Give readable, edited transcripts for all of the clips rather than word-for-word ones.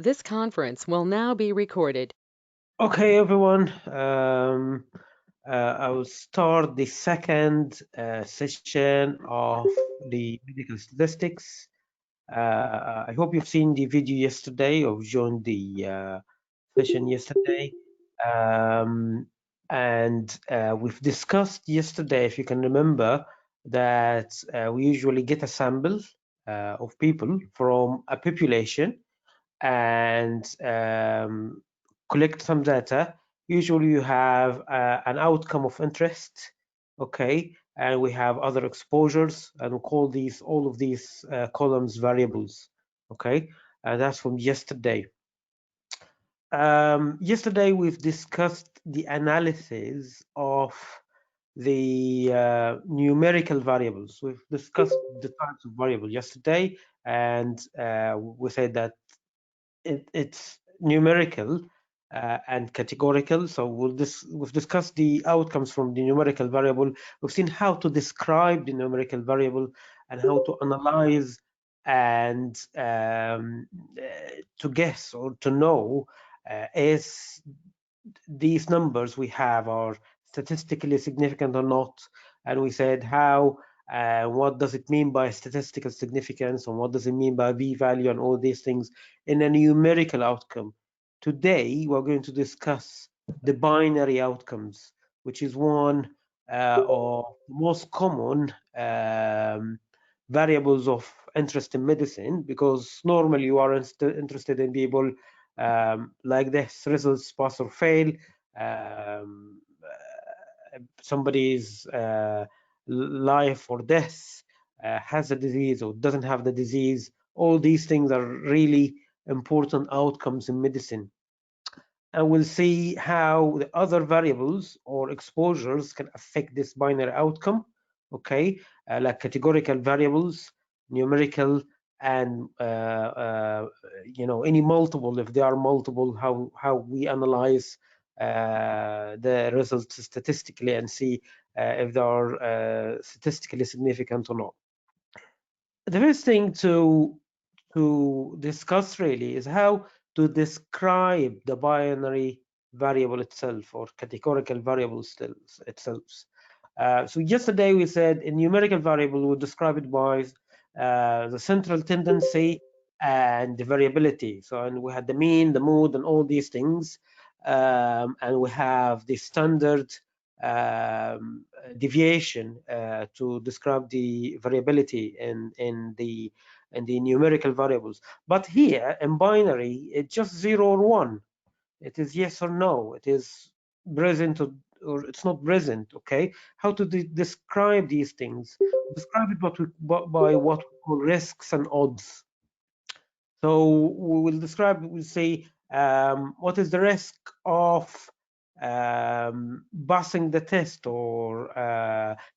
This conference will now be recorded. Okay, everyone. I will start the second session of the medical statistics. I hope you've seen the video yesterday or joined the session yesterday. And we've discussed yesterday, if you can remember, that we usually get a sample of people from a population and collect some data. Usually you have an outcome of interest, okay, and we have other exposures, and we call these all of these columns variables, okay, and that's from yesterday. Yesterday we've discussed the analysis of the numerical variables. We've discussed the types of variables yesterday, and we said that it's numerical and categorical. So we've discussed the outcomes from the numerical variable. We've seen how to describe the numerical variable and how to analyze and to guess or to know is these numbers we have are statistically significant or not. And we said how what does it mean by statistical significance, and what does it mean by p-value, and all these things in a numerical outcome. Today, we're going to discuss the binary outcomes, which is one of the most common variables of interest in medicine, because normally you are interested in people like this: results, pass or fail, somebody's life or death, has a disease or doesn't have the disease. All these things are really important outcomes in medicine. And we'll see how the other variables or exposures can affect this binary outcome, okay, like categorical variables, numerical, and any multiple. If they are multiple, how we analyze the results statistically and see if they are statistically significant or not. The first thing to discuss really is how to describe the binary variable itself, or categorical variable itself. So yesterday we said a numerical variable would describe it by the central tendency and the variability. So, and we had the mean, the mode, and all these things, and we have the standard deviation to describe the variability in the numerical variables. But here in binary, it's just 0 or 1. It is yes or no. It is present or it's not present. Okay, how to describe these things? Describe it by what we call risks and odds. So we will describe, we'll say, what is the risk of passing the test or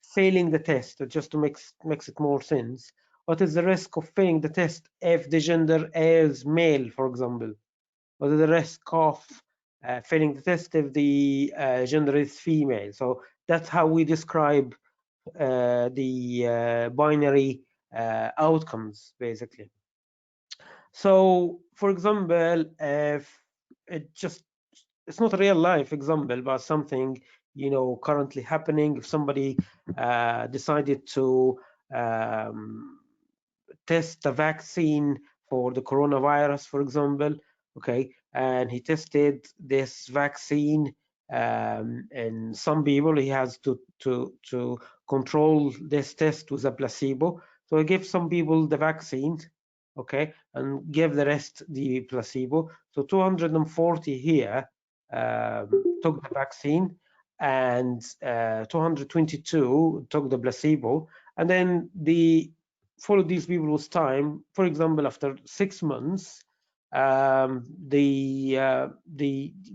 failing the test, just to makes it more sense. What is the risk of failing the test if the gender is male, for example? What is the risk of failing the test if the gender is female? So that's how we describe the binary outcomes, basically. So, for example, if it's not a real life example, but something currently happening. If somebody decided to test a vaccine for the coronavirus, for example, okay, and he tested this vaccine in some people, he has to control this test with a placebo. So he gives some people the vaccine, okay, and give the rest the placebo. So 240 here took the vaccine, and 222 took the placebo, and then the follow these people with time. For example, after 6 months, they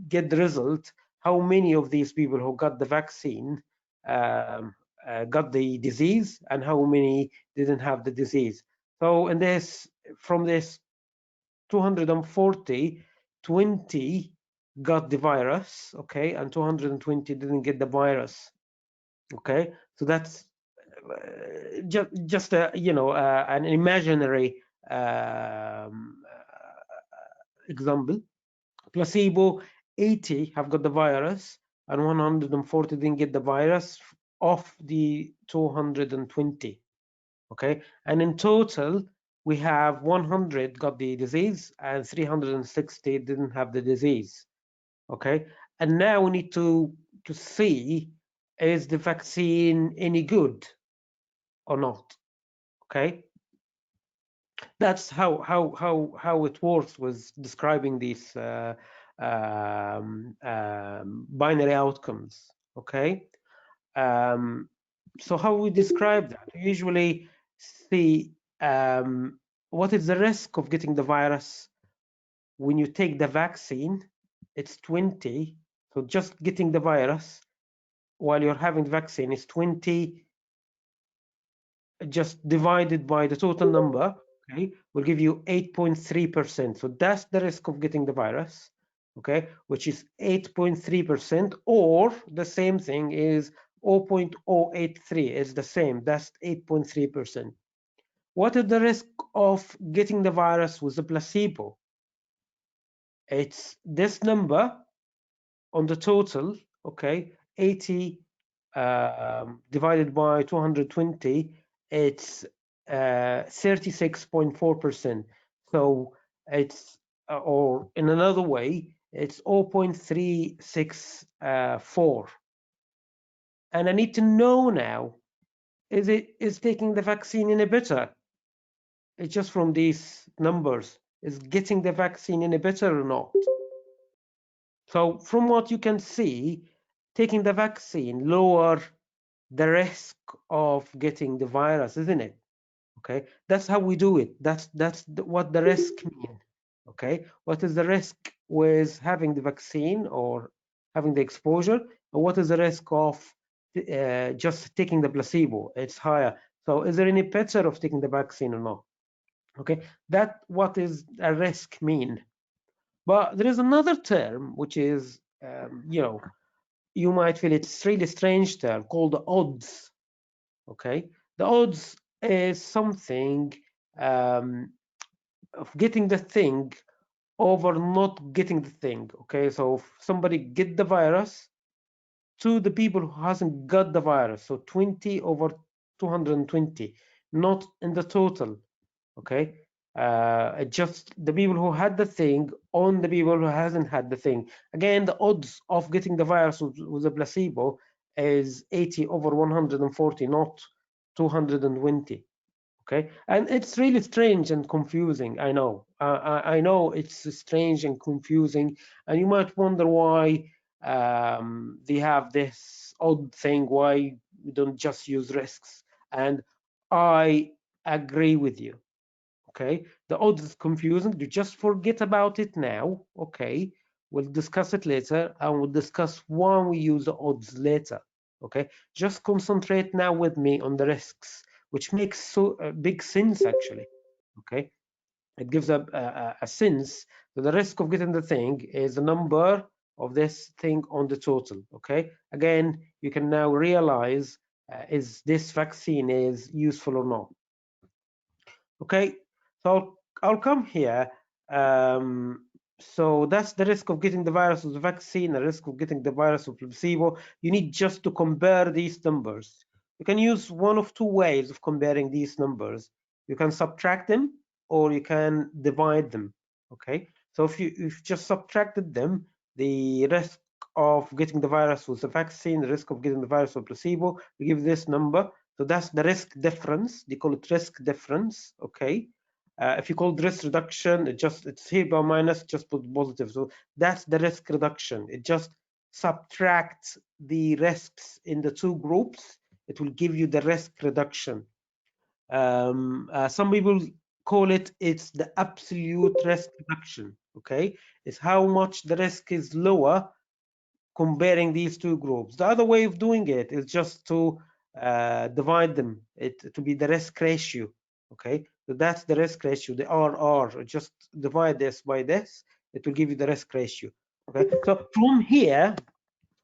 get the result how many of these people who got the vaccine got the disease, and how many didn't have the disease. So in this, from this 240, 20 got the virus, okay, and 220 didn't get the virus, okay. So that's just an imaginary example. Placebo, 80 have got the virus and 140 didn't get the virus of the 220. Okay, and in total we have 100 got the disease and 360 didn't have the disease. Okay, and now we need to see, is the vaccine any good or not? Okay, that's how it works with describing these binary outcomes. Okay, so how we describe that? We usually see what is the risk of getting the virus when you take the vaccine. It's 20. So just getting the virus while you're having the vaccine is 20, just divided by the total number, okay, will give you 8.3%. So that's the risk of getting the virus, okay, which is 8.3%, or the same thing is 0.083 is the same. That's 8.3%. What is the risk of getting the virus with a placebo? It's this number on the total, okay, 80 divided by 220, it's 36.4%. So it's, or in another way, it's 0.364. And I need to know now, is taking the vaccine any better? It's just from these numbers, is getting the vaccine any better or not? So from what you can see, taking the vaccine lower the risk of getting the virus, isn't it? Okay, that's how we do it. That's what the risk mean. Okay, what is the risk with having the vaccine or having the exposure, and what is the risk of just taking the placebo? It's higher. So is there any better of taking the vaccine or not? Okay, that what is a risk mean. But there is another term which is, you might feel it's really strange term called the odds. Okay, the odds is something of getting the thing over not getting the thing. Okay, so if somebody get the virus to the people who hasn't got the virus, so 20 over 220, not in the total. Okay, just the people who had the thing on the people who hasn't had the thing. Again, the odds of getting the virus with a placebo is 80 over 140, not 220. Okay, and it's really strange and confusing. I know, I know it's strange and confusing, and you might wonder why they have this odd thing. Why we don't just use risks? And I agree with you. Okay, the odds is confusing. You just forget about it now. Okay, we'll discuss it later, and we'll discuss why we use the odds later. Okay, just concentrate now with me on the risks, which makes so big sense actually. Okay, it gives a sense that the risk of getting the thing is the number of this thing on the total. Okay, again, you can now realize is this vaccine is useful or not. Okay, so I'll come here. So that's the risk of getting the virus with the vaccine, the risk of getting the virus with placebo. You need just to compare these numbers. You can use one of two ways of comparing these numbers. You can subtract them or you can divide them. Okay, so if you've just subtracted them, the risk of getting the virus with the vaccine, the risk of getting the virus with placebo, you give this number. So that's the risk difference. They call it risk difference. Okay. If you call it risk reduction, it's here by minus, just put positive. So that's the risk reduction. It just subtracts the risks in the two groups. It will give you the risk reduction. Some people call it's the absolute risk reduction. Okay, it's how much the risk is lower comparing these two groups. The other way of doing it is just to divide them, to be the risk ratio. Okay, so that's the risk ratio, the RR. Just divide this by this, it will give you the risk ratio. Okay, so from here,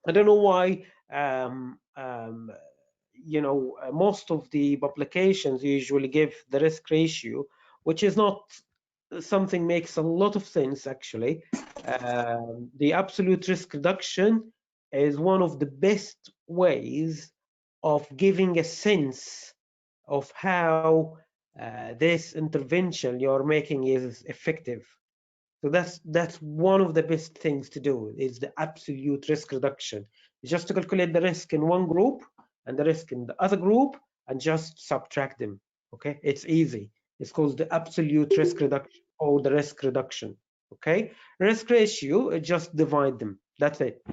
I don't know why most of the publications usually give the risk ratio, which is not something makes a lot of sense actually. The absolute risk reduction is one of the best ways of giving a sense of how this intervention you're making is effective. So that's one of the best things to do, is the absolute risk reduction. You just to calculate the risk in one group and the risk in the other group and just subtract them. Okay, it's easy. It's called the absolute risk reduction or the risk reduction. Okay, risk ratio, just divide them. That's it.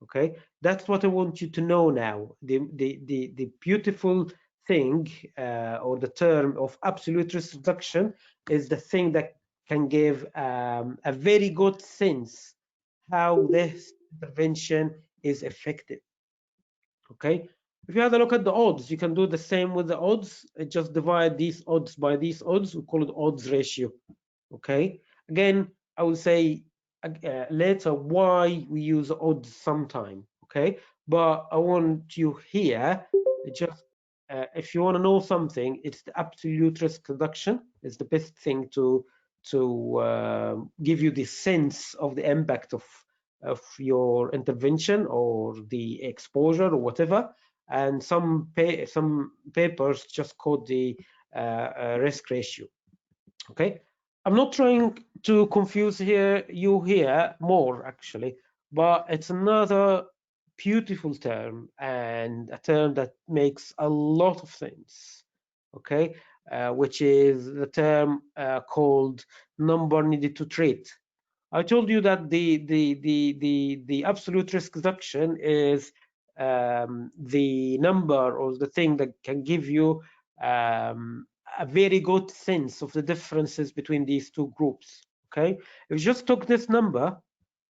Okay, that's what I want you to know now. The beautiful thing or the term of absolute risk reduction is the thing that can give a very good sense how this intervention is effective. Okay, if you have a look at the odds, you can do the same with the odds. Just divide these odds by these odds. We call it odds ratio. Okay, again, I will say later why we use odds sometime. Okay, but I want you here just if you want to know something, it's the absolute risk reduction. It's the best thing to give you the sense of the impact of your intervention or the exposure or whatever. And some papers just call the risk ratio. Okay, I'm not trying to confuse you here more actually, but it's another beautiful term and a term that makes a lot of sense. Okay, which is the term called number needed to treat. I told you that the absolute risk reduction is the number or the thing that can give you a very good sense of the differences between these two groups. Okay, if you just took this number,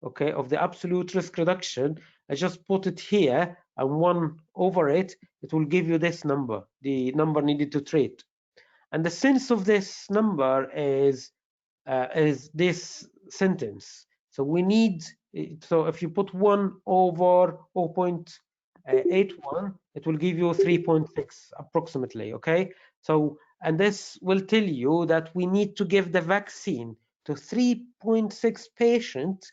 okay, of the absolute risk reduction, I just put it here and 1 over it, it will give you this number, the number needed to treat. And the sense of this number is this sentence. So we need, so if you put 1 over 0.81, it will give you 3.6 approximately, okay? So, and this will tell you that we need to give the vaccine to 3.6 patients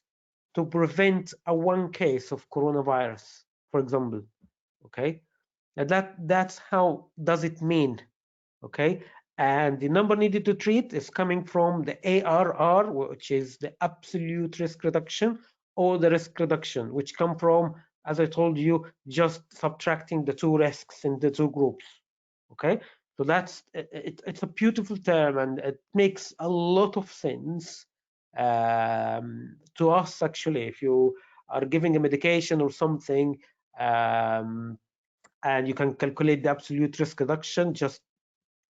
to prevent a 1 case of coronavirus, for example, okay? And that's how does it mean, okay? And the number needed to treat is coming from the ARR, which is the absolute risk reduction, or the risk reduction, which come from, as I told you, just subtracting the two risks in the two groups. Okay, so that's it's a beautiful term and it makes a lot of sense to us actually. If you are giving a medication or something and you can calculate the absolute risk reduction, just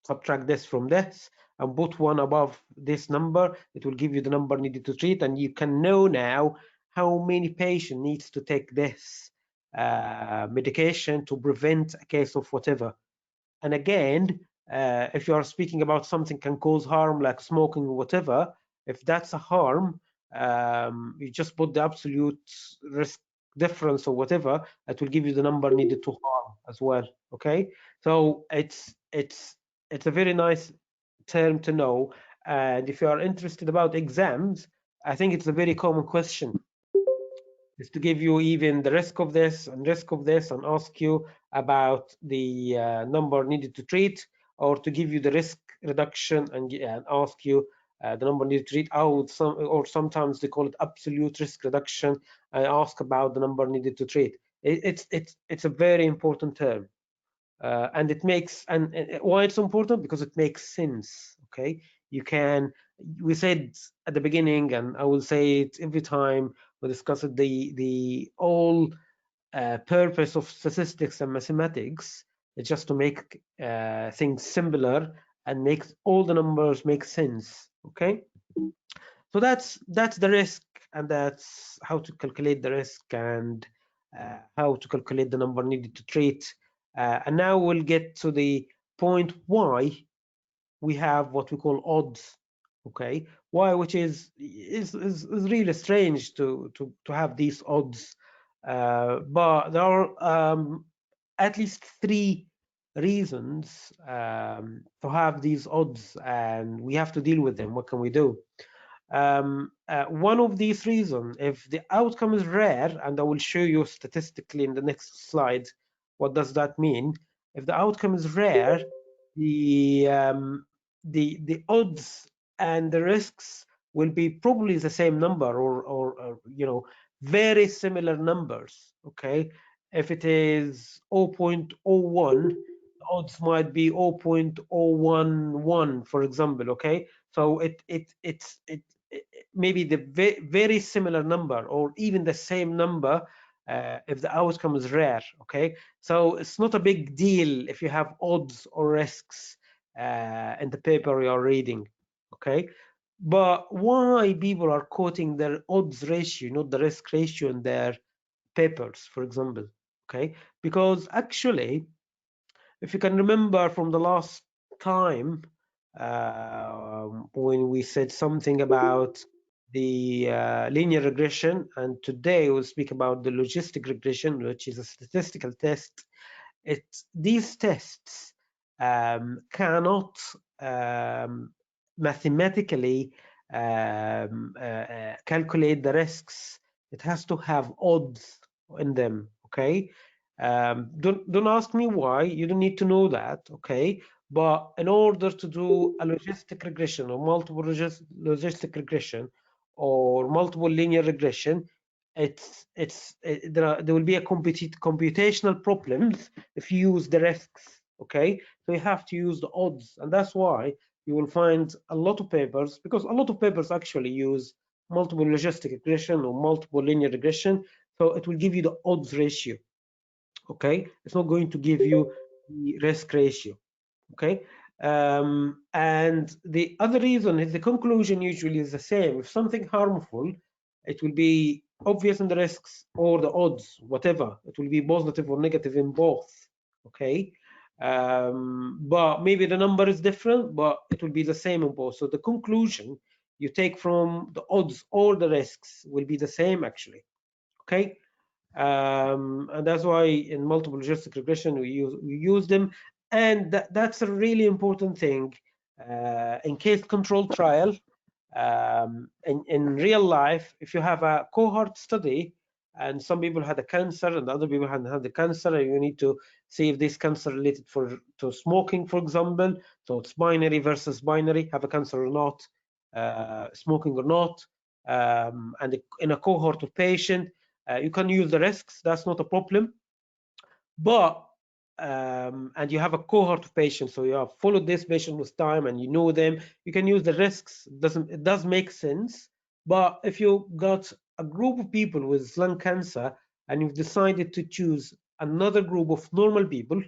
subtract this from this and put 1 above this number, it will give you the number needed to treat, and you can know now how many patient needs to take this medication to prevent a case of whatever. And again, if you are speaking about something can cause harm like smoking or whatever, if that's a harm, you just put the absolute risk difference or whatever, it will give you the number needed to harm as well. Okay, so it's a very nice term to know. And if you are interested about exams, I think it's a very common question, is to give you even the risk of this and risk of this and ask you about the number needed to treat, or to give you the risk reduction and ask you the number needed to treat, or sometimes they call it absolute risk reduction and ask about the number needed to treat. It's a very important term. And it makes, and why it's important, because it makes sense. Okay, you can, we said at the beginning, and I will say it every time we discuss it, the whole purpose of statistics and mathematics is just to make things simpler and make all the numbers make sense. Okay, so that's the risk, and that's how to calculate the risk, and how to calculate the number needed to treat. And now we'll get to the point why we have what we call odds. Okay, why, which is really strange to have these odds, but there are at least 3 reasons to have these odds, and we have to deal with them. What can we do? One of these reasons, if the outcome is rare, and I will show you statistically in the next slide, what does that mean? If the outcome is rare, the odds and the risks will be probably the same number, or very similar numbers. Okay, if it is 0.01, the odds might be 0.011, for example. Okay, so it's maybe the very similar number, or even the same number, if the outcome is rare. Okay, so it's not a big deal if you have odds or risks in the paper you're reading. Okay, but why people are quoting their odds ratio, not the risk ratio, in their papers, for example? Okay, because actually, if you can remember from the last time, when we said something about the linear regression, and today we'll speak about the logistic regression, which is a statistical test. These tests cannot mathematically calculate the risks. It has to have odds in them. Okay, don't ask me why. You don't need to know that. Okay, but in order to do a logistic regression, or multiple logistic regression, or multiple linear regression, there will be a computational problems if you use the risks. Okay, so you have to use the odds, and that's why you will find a lot of papers, because a lot of papers actually use multiple logistic regression or multiple linear regression, so it will give you the odds ratio. Okay, it's not going to give you the risk ratio. Okay, and the other reason is the conclusion usually is the same. If something harmful, it will be obvious in the risks or the odds, whatever. It will be positive or negative in both. Okay, but maybe the number is different, but it will be the same in both. So the conclusion you take from the odds or the risks will be the same actually. Okay, and that's why in multiple logistic regression we use them, and that's a really important thing in case control trial. In real life, if you have a cohort study and some people had a cancer and other people hadn't had the cancer, and you need to see if this cancer related to smoking, for example. So it's binary versus binary, have a cancer or not, smoking or not, and in a cohort of patient, you can use the risks, that's not a problem. But and you have a cohort of patients, so you have followed this patient with time and you know them, you can use the risks. It does make sense. But if you got a group of people with lung cancer and you've decided to choose another group of normal people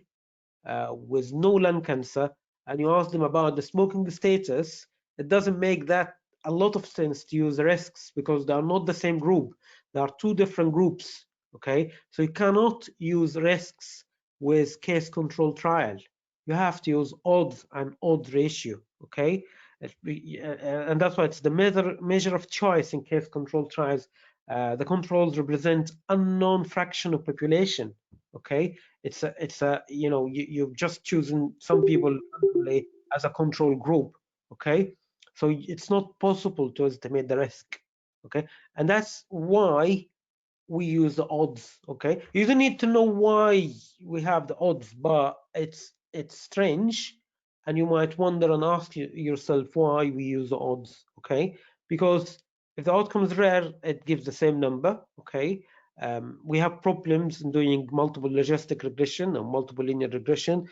with no lung cancer, and you ask them about the smoking status, it doesn't make that a lot of sense to use the risks, because they are not the same group. They are two different groups. Okay, so you cannot use risks with case control trial. You have to use odds and odds ratio. Okay, and that's why it's the measure of choice in case control trials. The controls represent unknown fraction of population. Okay, it's a you've just chosen some people as a control group. Okay, so it's not possible to estimate the risk. Okay, and that's why we use the odds. Okay, you don't need to know why we have the odds, but it's strange, and you might wonder and ask yourself why we use the odds. Okay, because if the outcome is rare, it gives the same number. Okay, we have problems in doing multiple logistic regression or multiple linear regression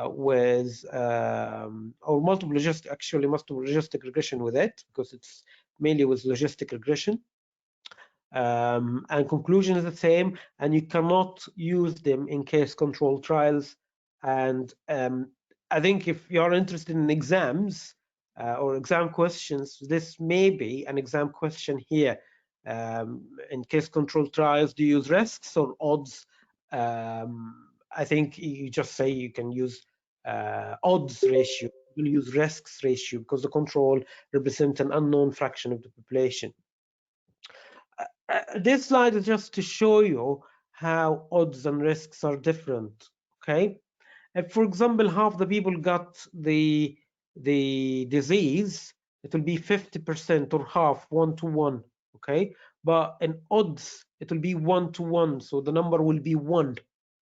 with or multiple logistic regression with it, because it's mainly with logistic regression. And conclusion is the same, and you cannot use them in case control trials. And I think if you're interested in exams or exam questions, this may be an exam question here. In case control trials, do you use risks or odds? I think you just say you can use odds ratio. You'll use risks ratio because the control represents an unknown fraction of the population. This slide is just to show you how odds and risks are different. Okay, If, for example, half the people got the disease, it will be 50% or half, 1-to-1, okay? But in odds, it will be 1-to-1, so the number will be 1,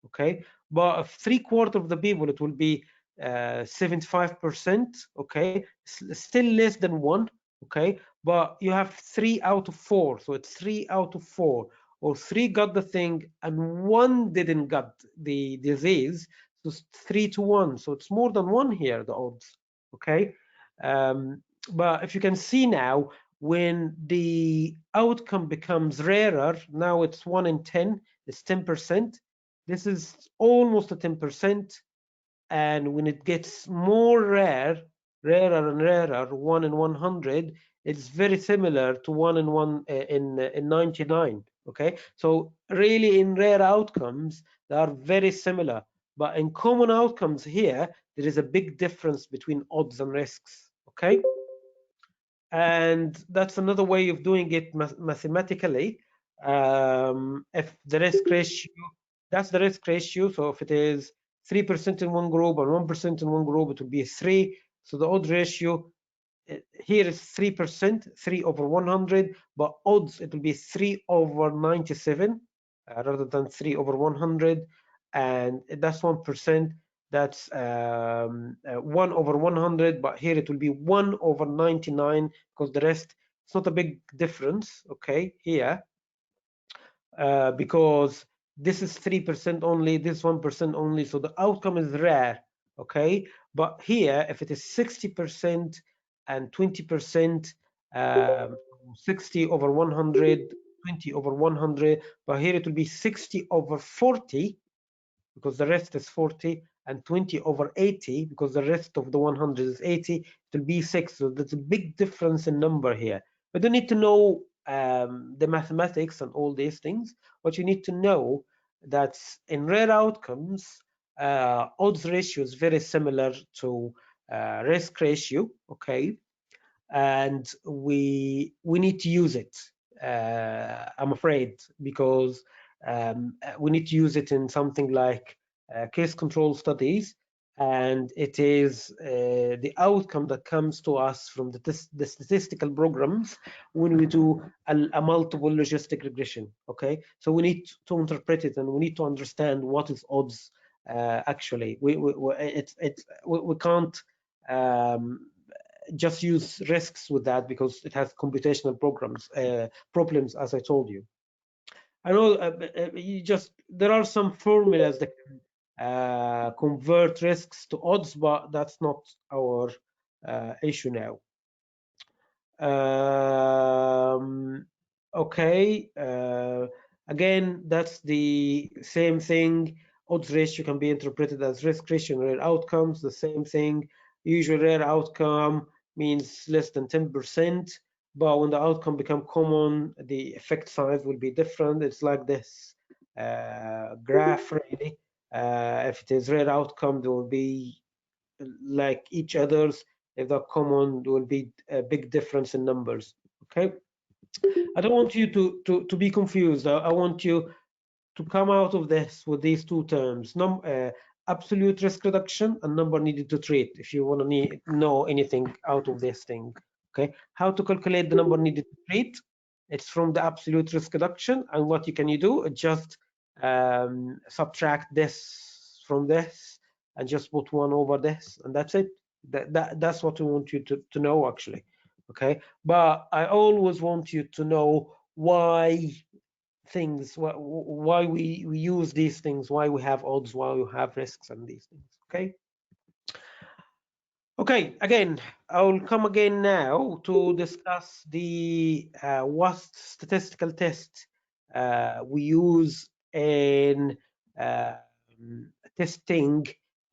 okay? But if 3/4 of the people, it will be 75%, okay? Still less than 1, okay? But you have 3 out of 4, so it's 3 out of 4, or 3 got the thing and 1 didn't got the disease, so it's 3-to-1, so it's more than 1 here, the odds, okay? But if you can see now, when the outcome becomes rarer, now it's 1 in 10, it's 10%. This is almost a 10%. And when it gets more rarer and rarer, 1 in 100, it's very similar to 1 in 99. Okay, so really in rare outcomes, they are very similar, but in common outcomes here, there is a big difference between odds and risks. Okay, and that's another way of doing it mathematically. If the risk ratio, that's the risk ratio, so if it is 3% in one group and 1% in one group, it will be 3. So the odds ratio here is 3%, 3/100, but odds, it will be 3/97 rather than 3/100, and that's 1%. That's 1/100, but here it will be 1/99 because the rest, it's not a big difference, okay, here, because this is 3% only, this 1% only, so the outcome is rare, okay? But here, if it is 60% and 20%, 60/100, 20/100, but here it will be 60/40 because the rest is 40, and 20/80 because the rest of the 100 is 80. It will be 6. So there's a big difference in number here. But you need to know the mathematics and all these things. What you need to know that in rare outcomes, odds ratio is very similar to risk ratio. Okay, and we need to use it. I'm afraid, because we need to use it in something like case control studies, and it is the outcome that comes to us from the statistical programs when we do a multiple logistic regression. Okay, so we need to interpret it, and we need to understand what is odds actually. We can't just use risks with that because it has computational problems, as I told you. I know there are some formulas that convert risks to odds, but that's not our issue now. Okay, again, that's the same thing. Odds ratio can be interpreted as risk ratio and rare outcomes, the same thing. Usually rare outcome means less than 10%, but when the outcome become common, the effect size will be different. It's like this graph, really. If it is rare outcome, there will be like each other's. If they're common, there will be a big difference in numbers. Okay, I don't want you to be confused. I want you to come out of this with these two terms: absolute risk reduction and number needed to treat. If you want to know anything out of this thing, okay, how to calculate the number needed to treat? It's from the absolute risk reduction, and what you do? Just subtract this from this and just put 1 over this, and that's it. That's what we want you to know, actually. Okay, but I always want you to know why we use these things, why we have odds, why we have risks and these things. Okay, again, I will come again now to discuss the what statistical test we use in testing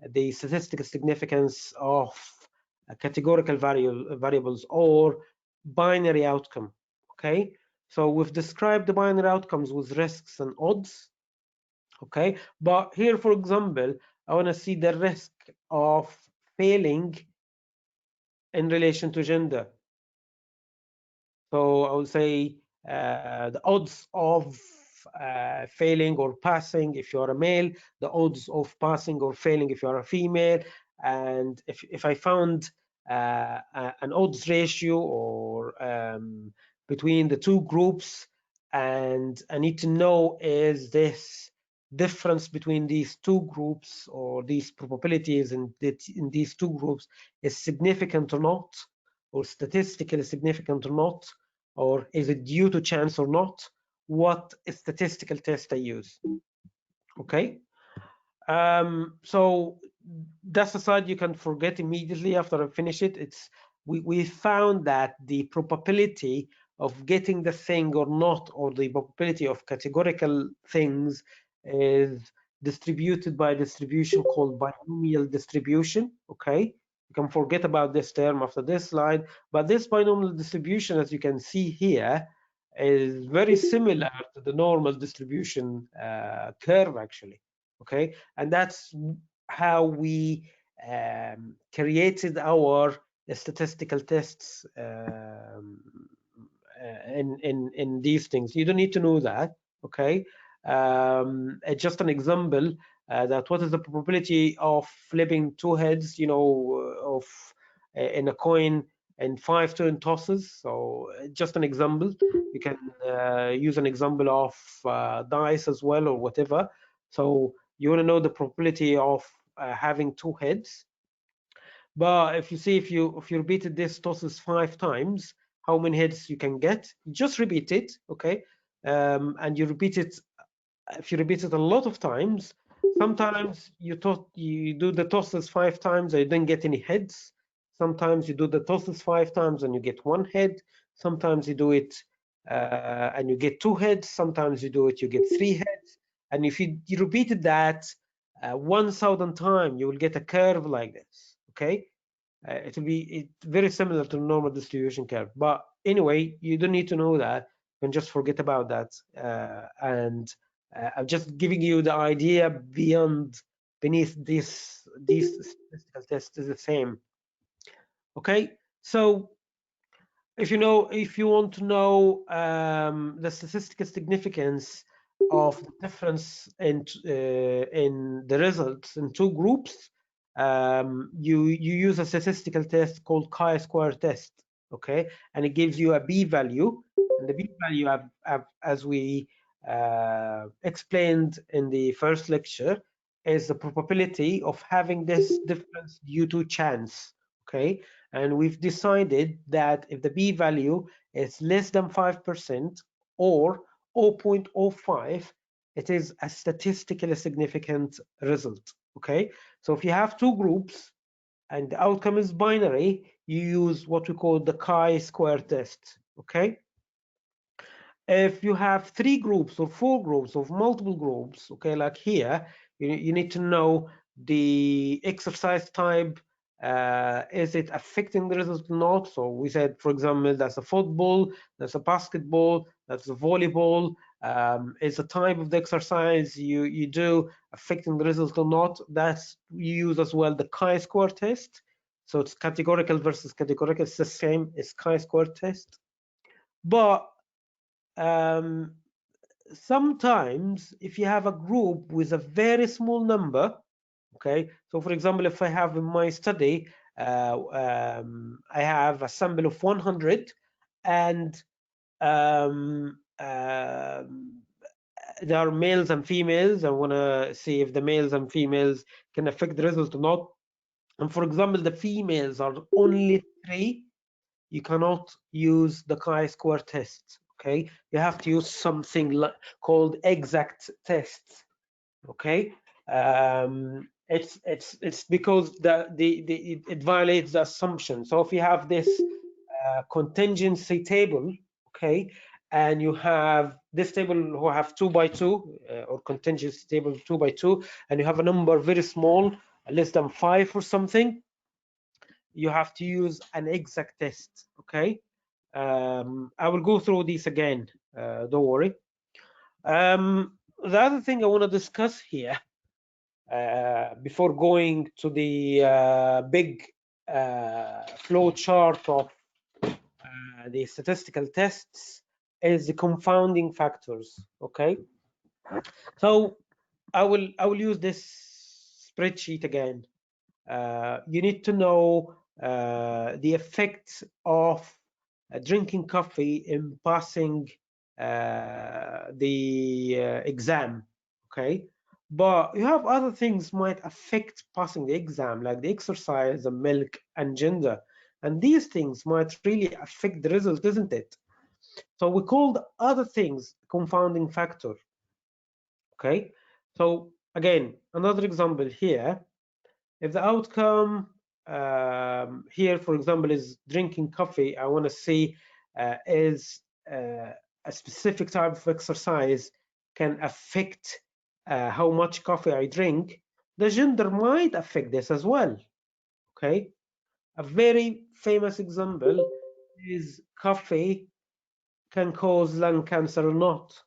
the statistical significance of categorical variables or binary outcome. Okay, so we've described the binary outcomes with risks and odds. Okay, but here, for example, I want to see the risk of failing in relation to gender. So I would say the odds of failing or passing if you're a male, the odds of passing or failing if you're a female, and if I found an odds ratio or between the two groups, and I need to know is this difference between these two groups or these probabilities in these two groups is significant or not, or statistically significant or not, or is it due to chance or not, what statistical test I use. Okay, so that's a slide you can forget immediately after I finish it. It's we found that the probability of getting the thing or not, or the probability of categorical things, is distributed by a distribution called binomial distribution. Okay, you can forget about this term after this slide, but this binomial distribution, as you can see here, is very similar to the normal distribution curve actually. Okay, and that's how we created our statistical tests in these things. You don't need to know that. Okay, just an example that what is the probability of flipping two heads, you know, of in a coin and 5 turn tosses. So just an example. You can use an example of dice as well, or whatever. So you want to know the probability of having two heads. But if you see, if you repeated this tosses 5 times, how many heads you can get? You just repeat it, okay? And you repeat it. If you repeat it a lot of times, sometimes you do the tosses 5 times and you don't get any heads. Sometimes you do the tosses 5 times and you get 1 head. Sometimes you do it and you get 2 heads. Sometimes you do it, you get 3 heads. And if you repeated that 1,000 times, you will get a curve like this. Okay, it will be very similar to the normal distribution curve. But anyway, you don't need to know that. You can just forget about that. I'm just giving you the idea beneath these statistical tests is the same. Okay, so if you want to know the statistical significance of the difference in the results in two groups, you use a statistical test called chi-square test. Okay, and it gives you a b-value, and the b-value, as we explained in the first lecture, is the probability of having this difference due to chance. Okay, and we've decided that if the b-value is less than 5% or 0.05, it is a statistically significant result. Okay, so if you have two groups and the outcome is binary, you use what we call the chi-square test. Okay, if you have 3 groups or 4 groups or multiple groups, okay, like here, you need to know the exercise type. Is it affecting the result or not? So we said, for example, that's a football, that's a basketball, that's a volleyball. Is the type of the exercise you do affecting the result or not? That's, you use as well the chi-square test. So it's categorical versus categorical. It's the same as chi-square test. But sometimes if you have a group with a very small number, okay, so for example, if I have in my study I have a sample of 100, and there are males and females. I want to see if the males and females can affect the result or not. And for example, the females are only 3, you cannot use the chi-square test. Okay, you have to use something called exact tests. Okay, it's because it violates the assumption. So if you have this contingency table, okay, and you have this table who have 2 by 2 or contingency table 2 by 2, and you have a number very small, less than 5 or something, you have to use an exact test. Okay, I will go through these again, don't worry. The other thing I want to discuss here before going to the big flow chart of the statistical tests is the confounding factors. Okay, So I will use this spreadsheet again. You need to know the effects of drinking coffee in passing the exam, okay? But you have other things might affect passing the exam, like the exercise, the milk, and gender. And these things might really affect the result, isn't it? So we call the other things confounding factor, okay? So again, another example here, if the outcome here, for example, is drinking coffee, I want to see is a specific type of exercise can affect how much coffee I drink, the gender might affect this as well, okay? A very famous example is coffee can cause lung cancer or not,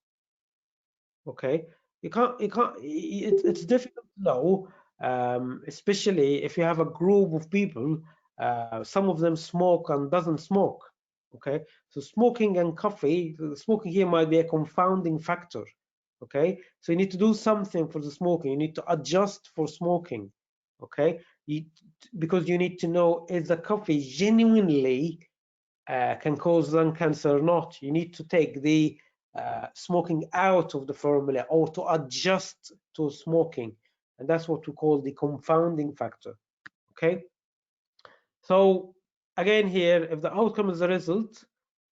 okay? It's difficult to know, especially if you have a group of people, some of them smoke and doesn't smoke, okay? So smoking and coffee, smoking here might be a confounding factor, okay? So you need to do something for the smoking, you need to adjust for smoking, okay? Because you need to know if the coffee genuinely can cause lung cancer or not. You need to take the smoking out of the formula or to adjust to smoking. And that's what we call the confounding factor, okay? So again here, if the outcome is the result,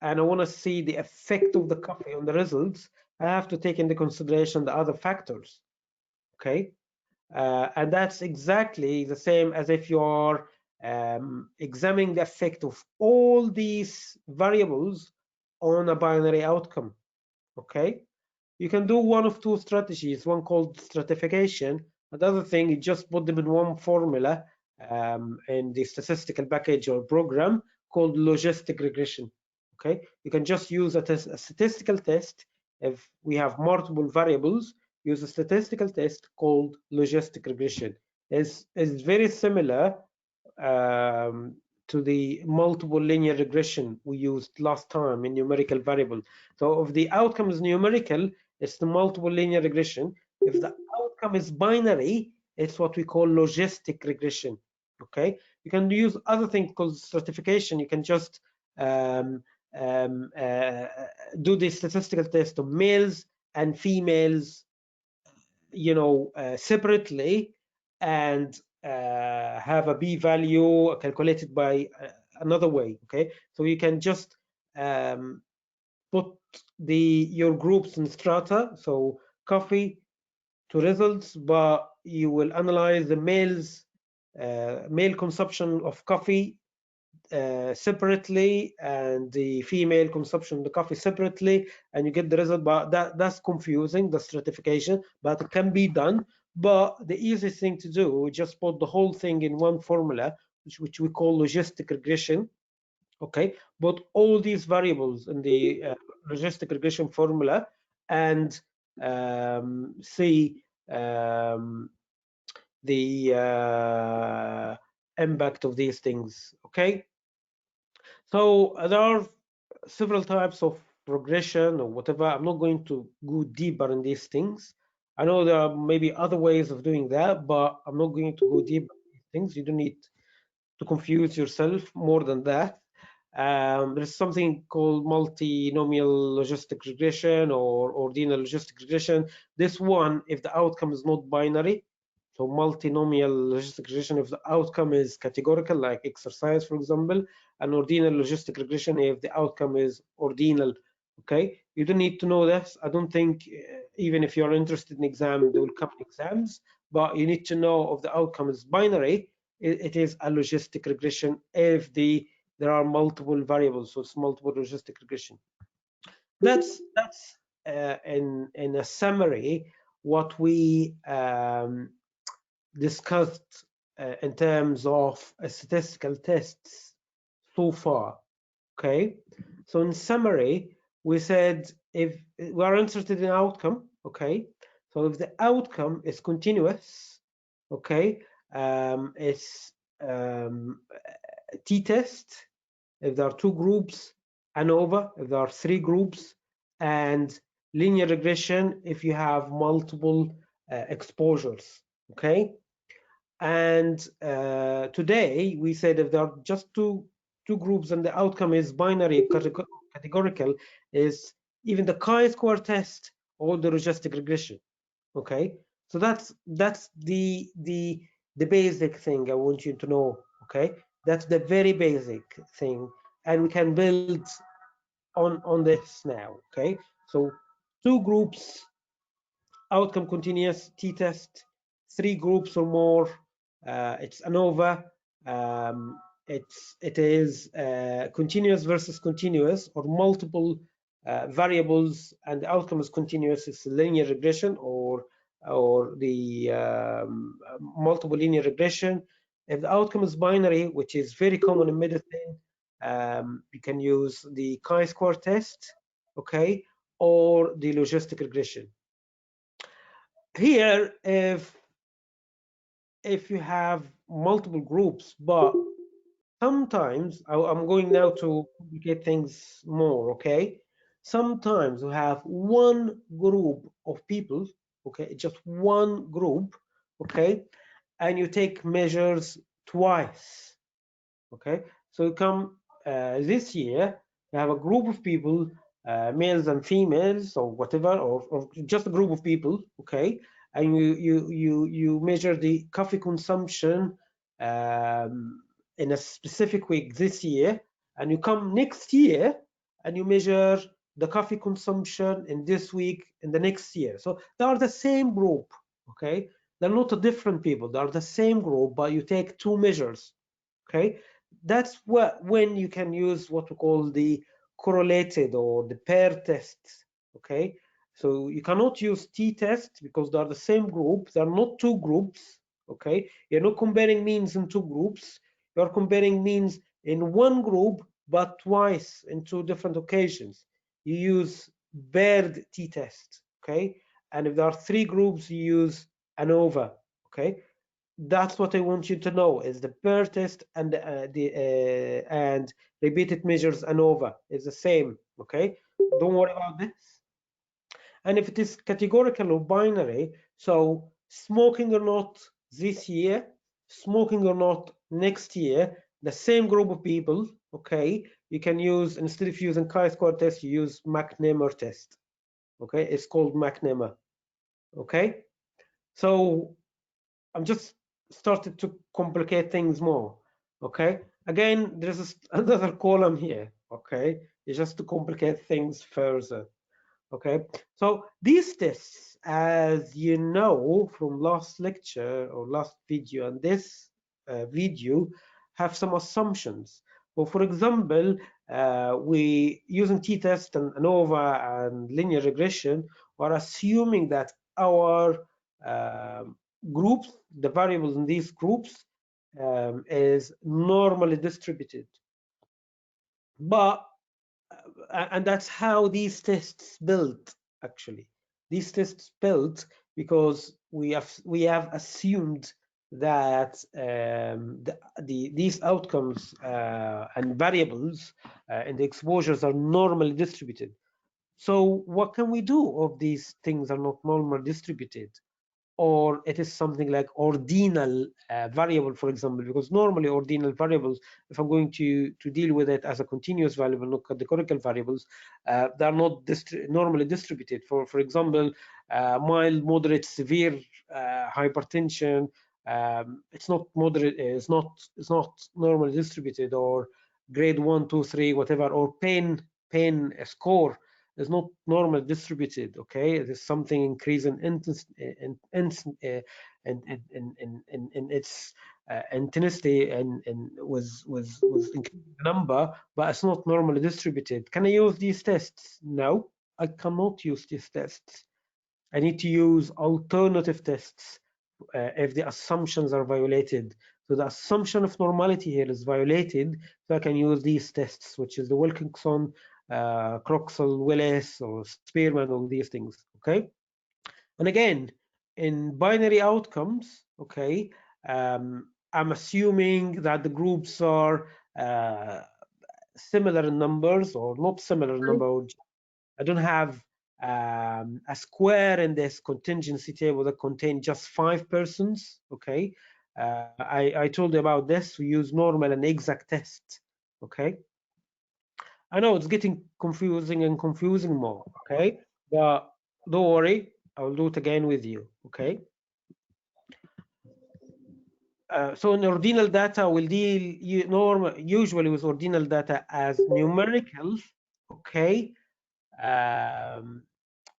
and I want to see the effect of the coffee on the results, I have to take into consideration the other factors, okay? And that's exactly the same as if you're examining the effect of all these variables on a binary outcome, okay? You can do one of two strategies, one called stratification, and the other thing, you just put them in one formula in the statistical package or program called logistic regression, okay? You can just use a statistical test. If we have multiple variables, use a statistical test called logistic regression. Is very similar um, to the multiple linear regression we used last time in numerical variable. So if the outcome is numerical, it's the multiple linear regression. If the outcome is binary, it's what we call logistic regression, okay? You can use other things called stratification. You can just um, do the statistical test of males and females, you know, separately, and have a p-value calculated by another way, okay? So you can just put your groups in strata, so coffee to results, but you will analyze the male consumption of coffee separately and the female consumption of the coffee separately, and you get the result. But that's confusing, the stratification, but it can be done. But the easiest thing to do, we just put the whole thing in one formula, which we call logistic regression, okay? But all these variables in the logistic regression formula, and see the impact of these things, okay? So there are several types of regression or whatever. I'm not going to go deeper in these things. I know there are maybe other ways of doing that, but I'm not going to go deeper in these things. You don't need to confuse yourself more than that. There's something called multinomial logistic regression or ordinal logistic regression. This one, if the outcome is not binary, so multinomial logistic regression, if the outcome is categorical, like exercise, for example, and ordinal logistic regression, if the outcome is ordinal, okay? You don't need to know this. I don't think, even if you're interested in exam, they will come exams, but you need to know if the outcome is binary, it is a logistic regression if there are multiple variables, so it's multiple logistic regression. That's in a summary what we discussed in terms of statistical tests so far, okay? So in summary, we said if we are interested in outcome, okay? So if the outcome is continuous, okay, it's t-test if there are two groups, ANOVA if there are three groups, and linear regression if you have multiple exposures, okay? And today we said if there are just two groups and the outcome is binary categorical, is even the chi-square test or the logistic regression, okay? So that's the basic thing I want you to know, okay? That's the very basic thing, and we can build on this now, okay? So two groups, outcome continuous t-test, three groups or more, it's ANOVA. It is continuous versus continuous or multiple variables, and the outcome is continuous. It's linear regression or the multiple linear regression. If the outcome is binary, which is very common in medicine, you can use the chi-square test, okay, or the logistic regression. Here, if you have multiple groups, but sometimes I'm going now to complicate things more, okay? Sometimes you have one group of people, okay, just one group, okay, and you take measures twice, okay? So you come this year, you have a group of people, males and females or whatever, or just a group of people, okay? And you measure the coffee consumption in a specific week this year, and you come next year and you measure the coffee consumption in this week in the next year. So they are the same group, okay? They're not different people, they are the same group, but you take two measures, okay? That's when you can use what we call the correlated or the pair tests, okay? So you cannot use t-test because they are the same group. They are not two groups, okay? You're not comparing means in two groups. You're comparing means in one group, but twice in two different occasions. You use paired t-test, okay? And if there are three groups, you use ANOVA, okay? That's what I want you to know is the pair test and and repeated measures ANOVA is the same, okay? Don't worry about this. And if it is categorical or binary, so smoking or not this year, smoking or not next year, the same group of people, okay, you can use, instead of using chi-square test, you use McNamara test, okay? It's called McNamara, okay? So I'm just started to complicate things more, okay? Again, there's another column here, okay? It's just to complicate things further, okay? So these tests, as you know from last lecture or last video and this video, have some assumptions. Well, for example, we using t-test and ANOVA and linear regression, we're assuming that our groups, the variables in these groups, is normally distributed. But and that's how these tests built, actually. These tests built because we have assumed that these outcomes and variables and the exposures are normally distributed. So what can we do if these things are not normally distributed? Or it is something like ordinal variable, for example, because normally ordinal variables, if I'm going to deal with it as a continuous variable, not categorical variables, they're not normally distributed. For example, mild, moderate, severe hypertension, it's not moderate, it's not normally distributed, or grade 1, 2, 3, whatever, or pain score is not normally distributed, okay? It is something increasing in its intensity and was increasing the number, but it's not normally distributed. Can I use these tests? No, I cannot use these tests. I need to use alternative tests if the assumptions are violated. So the assumption of normality here is violated, so I can use these tests, which is the Wilkinson, Croxall, Willis, or Spearman, all these things, okay? And again, in binary outcomes, okay, I'm assuming that the groups are similar in numbers or not similar in number. I don't have a square in this contingency table that contains just 5 persons. Okay, I told you about this. We use normal and exact test. Okay, I know it's getting confusing and confusing more. Okay, but don't worry, I'll do it again with you. Okay. So in ordinal data, we'll deal usually with ordinal data as numerical, okay,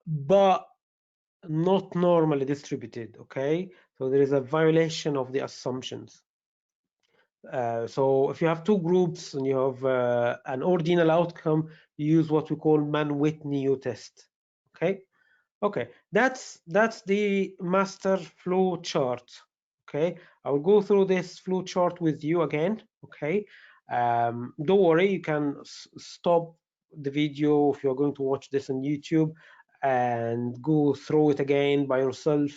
but not normally distributed, okay? So there is a violation of the assumptions. So if you have two groups and you have an ordinal outcome, you use what we call Mann-Whitney U-test, okay? Okay, that's the master flow chart. Okay, I'll go through this flow chart with you again. Okay, don't worry, you can stop the video if you're going to watch this on YouTube and go through it again by yourself.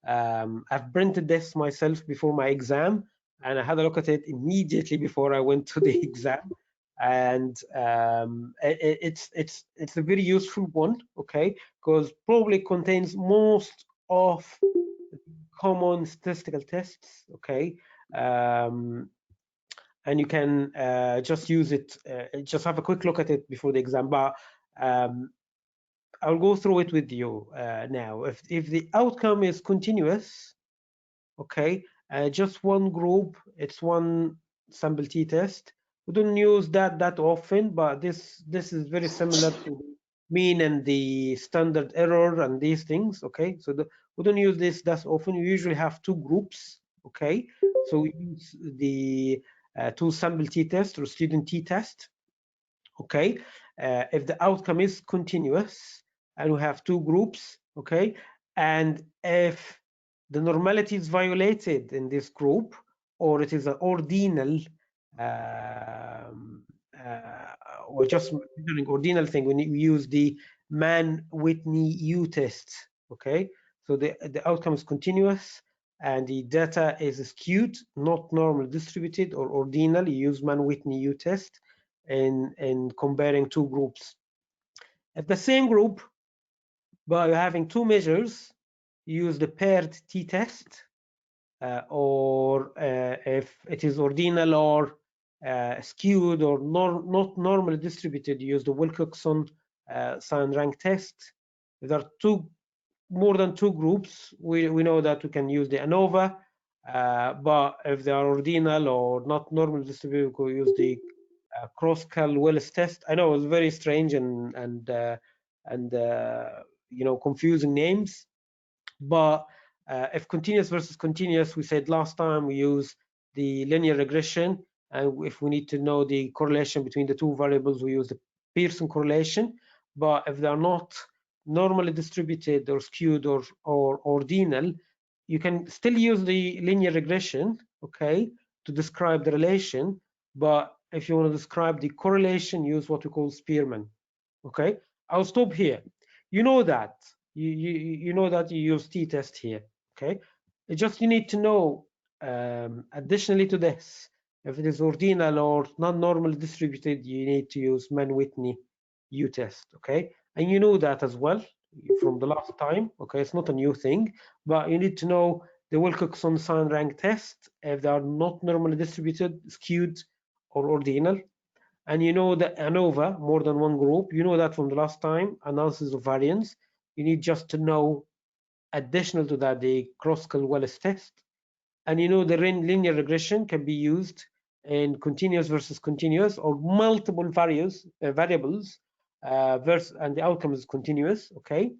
I've printed this myself before my exam, and I had a look at it immediately before I went to the exam. And it's a very useful one, okay, because probably contains most of common statistical tests, okay, and you can just use it, just have a quick look at it before the exam. But I'll go through it with you now. If the outcome is continuous, okay, just one group, it's one sample t-test. We don't use that often, but this is very similar to the mean and the standard error and these things, okay? So we don't use this that often. We usually have two groups, okay? So we use the two sample t-test or student t-test, okay? If the outcome is continuous and we have two groups, okay? And if the normality is violated in this group, or it is an ordinal, or just an ordinal thing, we use the Mann-Whitney U-test, okay? So the outcome is continuous and the data is skewed, not normally distributed or ordinal. You use Mann-Whitney U-test in comparing two groups. If the same group, by having two measures, use the paired t-test, or if it is ordinal or skewed or not normally distributed, use the Wilcoxon sign rank test. If there are more than two groups, we know that we can use the ANOVA, but if they are ordinal or not normally distributed, we use the Kroskal-Willis test. I know it's very strange and you know, confusing names, but if continuous versus continuous, we said last time we use the linear regression, and if we need to know the correlation between the two variables, we use the Pearson correlation. But if they are not normally distributed or skewed or ordinal, you can still use the linear regression, okay, to describe the relation. But if you want to describe the correlation, use what we call Spearman. Okay, I'll stop here. You know that you know that you use t-test here. Okay, it's just you need to know additionally to this, if it is ordinal or non-normally distributed, you need to use Mann-Whitney U-test. Okay, and you know that as well from the last time. Okay, it's not a new thing, but you need to know the Wilcoxon sign rank test if they are not normally distributed, skewed, or ordinal. And you know that ANOVA, more than one group, you know that from the last time, analysis of variance. You need just to know, additional to that, the Kroskal-Willis test. And you know the linear regression can be used in continuous versus continuous or multiple variables, and the outcome is continuous, okay?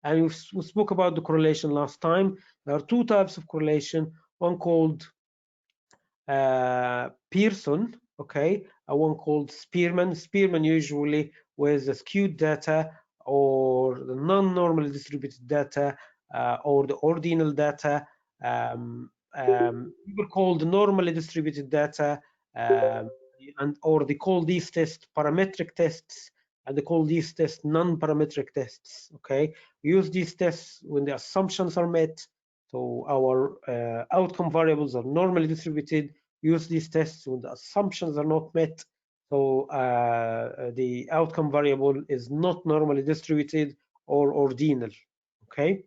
And we spoke about the correlation last time. There are two types of correlation, one called Pearson, okay, and one called Spearman. Spearman usually with the skewed data or the non-normally distributed data or the ordinal data. People call the normally distributed data, or they call these tests parametric tests, and they call these tests non-parametric tests. Okay, we use these tests when the assumptions are met. So our outcome variables are normally distributed. Use these tests when the assumptions are not met. So the outcome variable is not normally distributed or ordinal. Okay.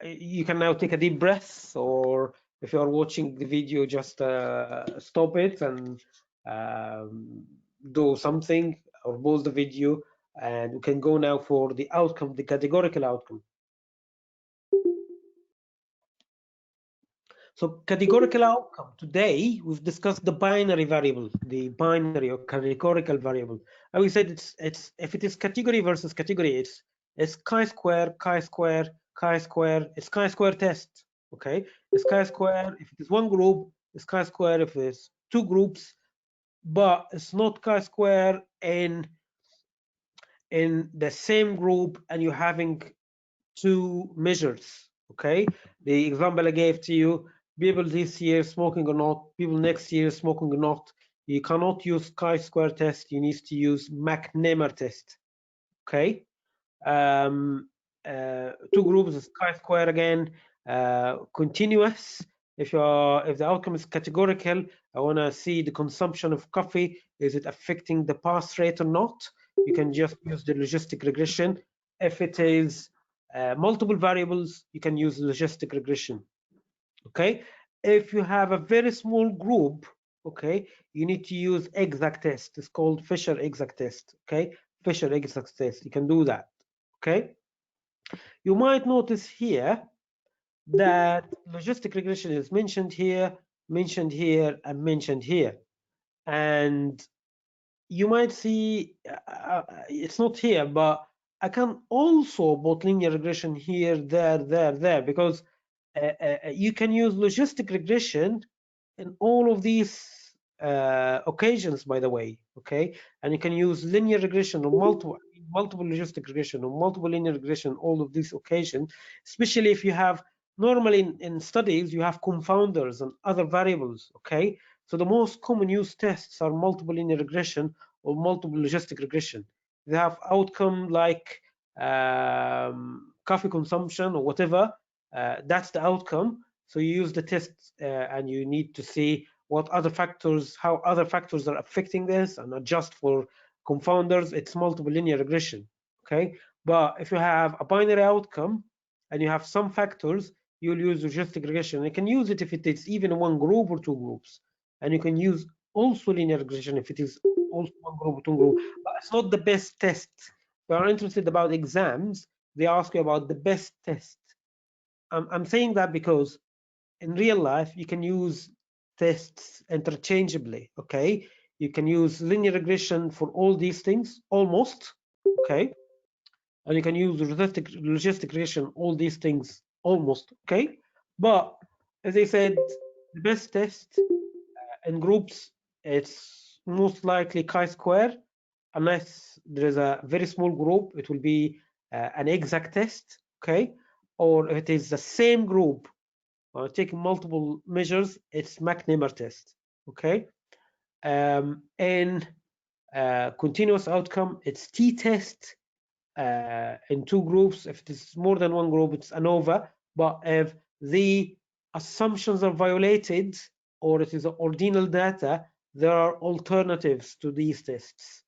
You can now take a deep breath, or if you are watching the video, just stop it and do something, or pause the video, and we can go now for the outcome, the categorical outcome. So categorical outcome, today we've discussed the binary variable, the binary or categorical variable. And we said it's if it is category versus category, it's chi-square, chi-square, chi-square, it's chi-square test. Okay, it's chi-square if it is one group, it's chi-square if it's two groups, but it's not chi-square in the same group and you're having two measures. Okay, the example I gave to you, people this year smoking or not, people next year smoking or not. You cannot use chi-square test, you need to use McNamara test. Okay, two groups is chi-square again, continuous. If the outcome is categorical, I want to see the consumption of coffee, is it affecting the pass rate or not? You can just use the logistic regression. If it is multiple variables, you can use logistic regression. Okay, if you have a very small group, okay, you need to use exact test. It's called Fisher exact test. Okay, Fisher exact test, you can do that. Okay, you might notice here that logistic regression is mentioned here, and mentioned here, and you might see it's not here, but I can also put linear regression here, there, because you can use logistic regression in all of these occasions, by the way. Okay, and you can use linear regression or multiple logistic regression or multiple linear regression, all of these occasions, especially if you have normally in studies you have confounders and other variables. Okay, so the most common use tests are multiple linear regression or multiple logistic regression. They have outcome like coffee consumption or whatever. That's the outcome. So you use the test and you need to see what other factors, how other factors are affecting this, and adjust for confounders. It's multiple linear regression. Okay, but if you have a binary outcome and you have some factors, you'll use logistic regression. You can use it if it is even one group or two groups, and you can use also linear regression if it is also one group or two group. But it's not the best test. If you are interested about exams, they ask you about the best test. I'm saying that because in real life you can use tests interchangeably. Okay, you can use linear regression for all these things almost. Okay, and you can use logistic regression, all these things almost. Okay, but as I said, the best test in groups, it's most likely chi-square. Unless there is a very small group, it will be an exact test. Okay, or if it is the same group taking multiple measures, it's McNamara test. Okay, in continuous outcome, it's t-test in two groups. If it is more than one group, it's ANOVA. But if the assumptions are violated or it is ordinal data, there are alternatives to these tests.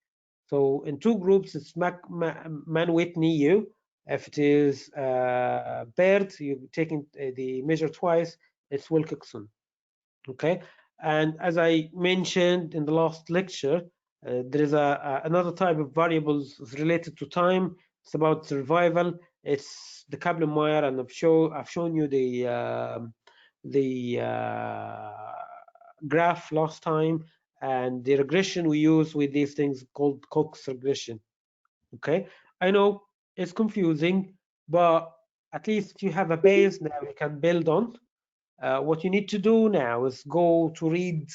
So in two groups, it's Mann-Whitney. If it is paired, you're taking the measure twice, it's Wilcoxon. Okay, and as I mentioned in the last lecture, there is another type of variables related to time. It's about survival. It's the Kaplan-Meier, and I've shown you the graph last time, and the regression we use with these things called Cox regression. Okay, I know it's confusing, but at least you have a base now you can build on. What you need to do now is go to read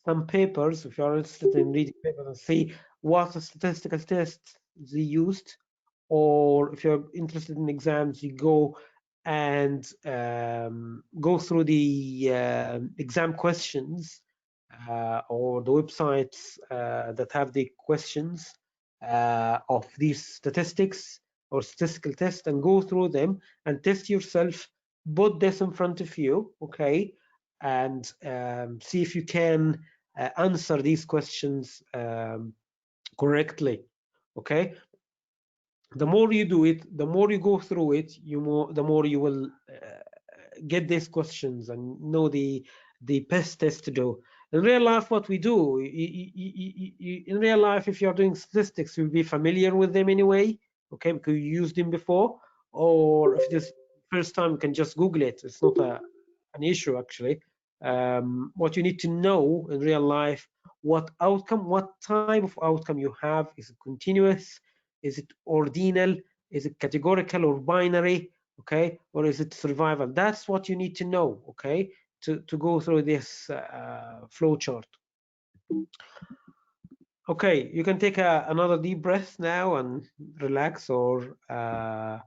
some papers, if you're interested in reading papers, and see what statistical tests they used, or if you're interested in exams, you go and go through the exam questions or the websites that have the questions of these statistics or statistical tests, and go through them and test yourself. Put this in front of you, okay, and see if you can answer these questions correctly. Okay, the more you do it, the more you go through it, the more you will get these questions and know the best test to do. In real life, what we do, in real life, if you're doing statistics, you'll be familiar with them anyway, okay, because you used them before. Or if this first time, you can just Google it. It's not an issue, actually. What you need to know in real life, what type of outcome you have. Is it continuous? Is it ordinal? Is it categorical or binary? Okay, or is it survival? That's what you need to know, okay, to go through this flow chart. Okay, you can take another deep breath now and relax, or have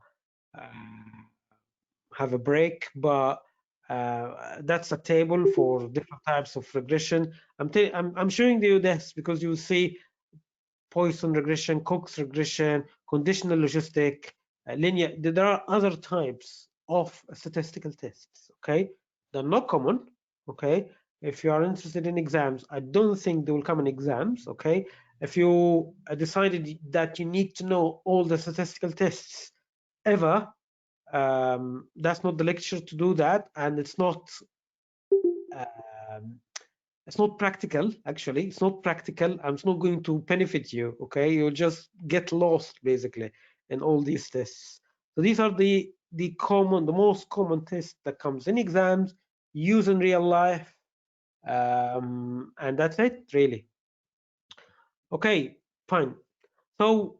a break, but that's a table for different types of regression. I'm showing you this because you see Poisson regression, Cox regression, conditional logistic, linear. There are other types of statistical tests, okay? They're not common, okay? If you are interested in exams, I don't think they will come in exams, okay? If you decided that you need to know all the statistical tests ever, that's not the lecture to do that, and um, it's not practical. Actually, it's not practical, and it's not going to benefit you, okay? You'll just get lost basically in all these tests. So these are the most common tests that comes in exams, used in real life, and that's it really. Okay, fine. So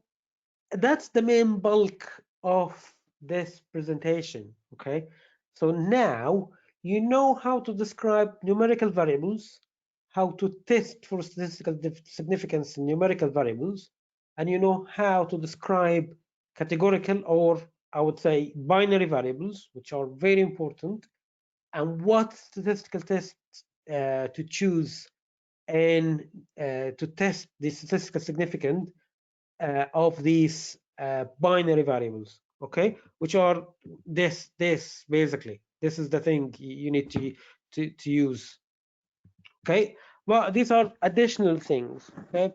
that's the main bulk of this presentation, okay? So now you know how to describe numerical variables, how to test for statistical significance in numerical variables, and you know how to describe categorical, or I would say binary variables, which are very important, and what statistical tests to choose and to test the statistical significance of these binary variables, okay, which are this basically. This is the thing you need to use, okay. Well, these are additional things, okay.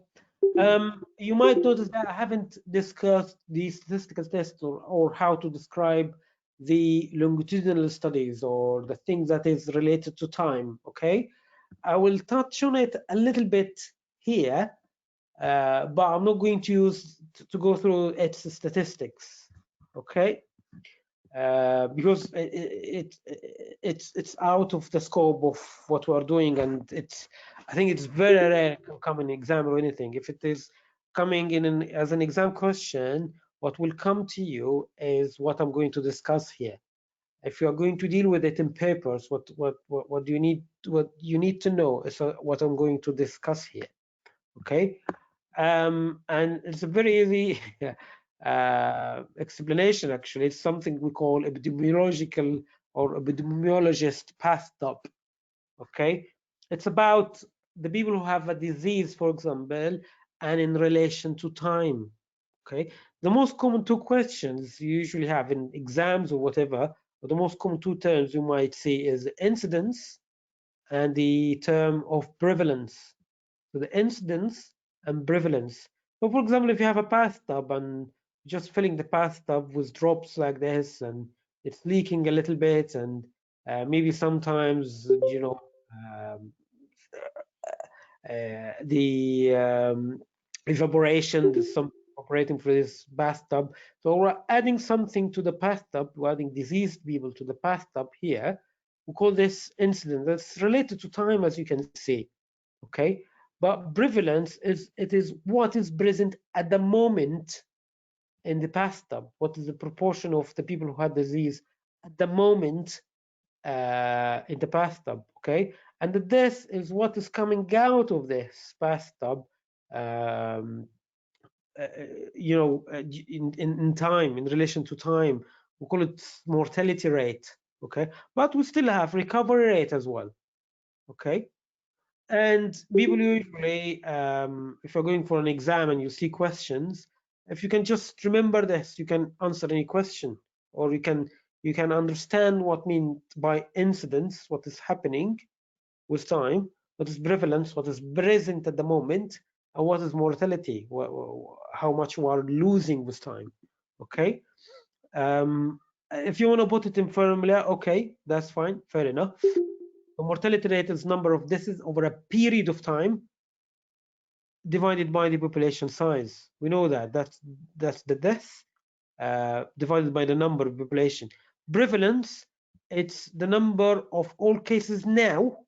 You might notice that I haven't discussed the statistical tests, or how to describe the longitudinal studies, or the things that is related to time, okay. I will touch on it a little bit here, but I'm not going to use to go through its statistics, okay? Because it's out of the scope of what we are doing, and I think it's very rare to come in exam or anything. If it is coming in as an exam question, what will come to you is what I'm going to discuss here. If you are going to deal with it in papers, what do you need? What you need to know is what I'm going to discuss here, okay? And it's a very easy explanation, actually. It's something we call epidemiological or epidemiologist bathtub, okay? It's about the people who have a disease, for example, and in relation to time, okay? The most common two questions you usually have in exams or whatever, or the most common two terms you might see is incidence and the term of prevalence. So the incidence and prevalence. So for example, if you have a bathtub and just filling the bathtub with drops like this, and it's leaking a little bit, and maybe sometimes, you know, um, the evaporation, there's some operating for this bathtub. So we're adding something to the bathtub, we're adding diseased people to the bathtub here. We call this incident. That's related to time, as you can see, okay? But prevalence is what is present at the moment in the bathtub. What is the proportion of the people who had disease at the moment in the bathtub, okay? And the death is what is coming out of this bathtub, um, you know, in time, in relation to time. We call it mortality rate, okay? But we still have recovery rate as well, okay? And people usually, if you're going for an exam and you see questions, if you can just remember this, you can answer any question, or you can understand what means by incidence, what is happening with time, what is prevalence, what is present at the moment, and what is mortality, how much we are losing with time. Okay, if you want to put it in formula, okay, that's fine, fair enough. The mortality rate is number of deaths over a period of time divided by the population size. We know that that's the death divided by the number of population. Prevalence, it's the number of all cases now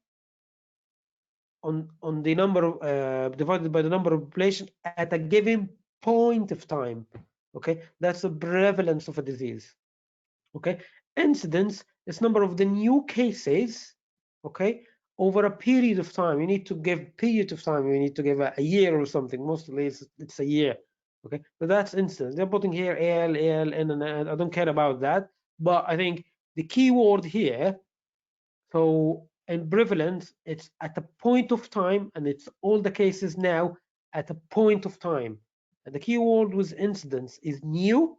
on the number of divided by the number of population at a given point of time. Okay, that's the prevalence of a disease. Okay, incidence is number of the new cases. Okay, over a period of time. You need to give period of time. You need to give a year or something. Mostly it's a year. Okay, so that's incidence. They're putting here AL, AL, N, and I don't care about that. But I think the key word here, so in prevalence, it's at a point of time, and it's all the cases now at a point of time. And the key word with incidence is new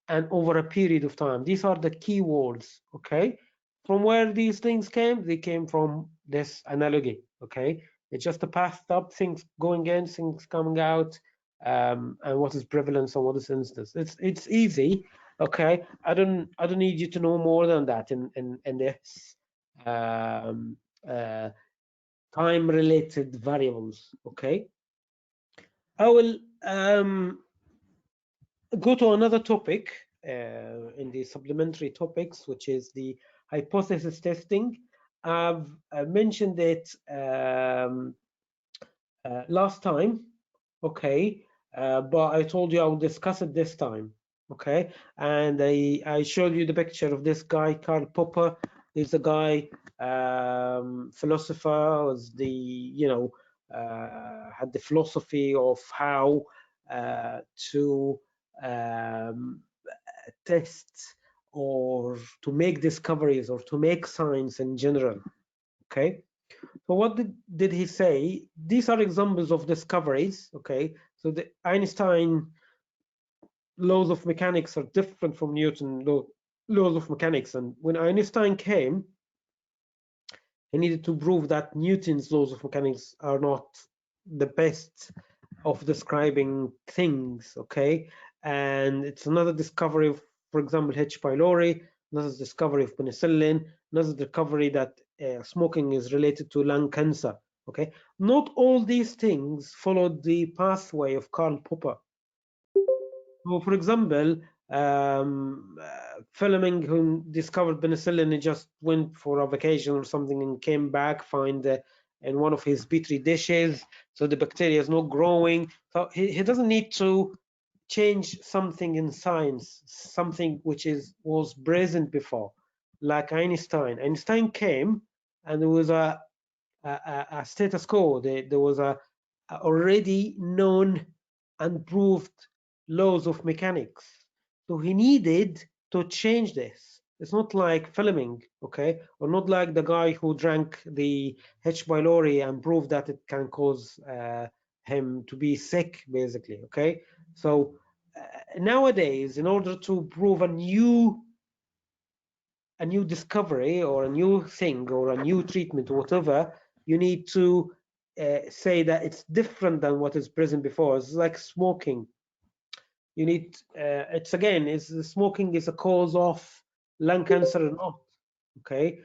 and over a period of time. These are the key words, okay? From where these things came, they came from this analogy, okay? It's just a bathtub, things going in, things coming out, and what is prevalence and what is instance. It's easy, okay? I don't need you to know more than that in this time-related variables, okay? I will go to another topic in the supplementary topics, which is the hypothesis testing. I've mentioned it last time, okay, but I told you I would discuss it this time, okay, and I showed you the picture of this guy, Karl Popper. He's the guy, philosopher, was the, you know, had the philosophy of how to test or to make discoveries or to make science in general, okay. So what did he say? These are examples of discoveries, okay. So the Einstein laws of mechanics are different from Newton laws of mechanics, and when Einstein came, he needed to prove that Newton's laws of mechanics are not the best of describing things, okay? And it's another discovery of, for example, H. pylori, another discovery of penicillin, another discovery that smoking is related to lung cancer, okay? Not all these things followed the pathway of Karl Popper. So, for example, Fleming, who discovered penicillin, he just went for a vacation or something and came back, find in one of his petri dishes, so the bacteria is not growing. So he doesn't need to change something in science, something which was present before, like Einstein. Einstein came, and there was a status quo. There was a already known and proved laws of mechanics. So he needed to change this. It's not like Fleming, okay, or not like the guy who drank the H. pylori and proved that it can cause him to be sick, basically, okay. So nowadays, in order to prove a new discovery or a new thing or a new treatment or whatever, you need to say that it's different than what is present before. It's like smoking. You need it's again, is smoking is a cause of lung cancer or not, okay.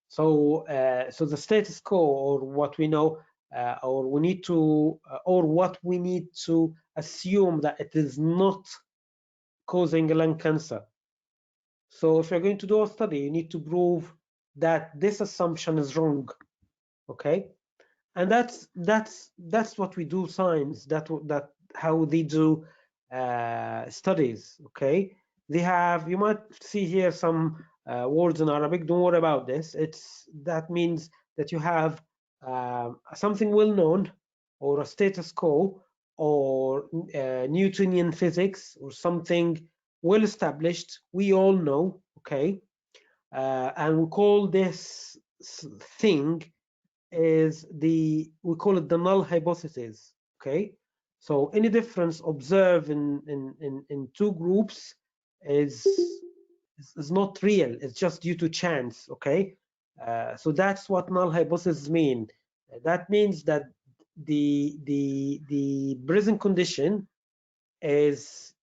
So the status quo, or what we know, or we need to or what we need to assume, that it is not causing lung cancer. So if you're going to do a study, you need to prove that this assumption is wrong, okay? And that's what we do science. That how they do studies, okay? They have, you might see here some words in Arabic. Don't worry about this. That means that you have something well known, or a status quo, or Newtonian physics, or something well established. We all know, okay? And we call this thing we call it the null hypothesis, okay? So any difference observed in two groups is not real. It's just due to chance, okay? So that's what null hypothesis mean. That means that the present condition is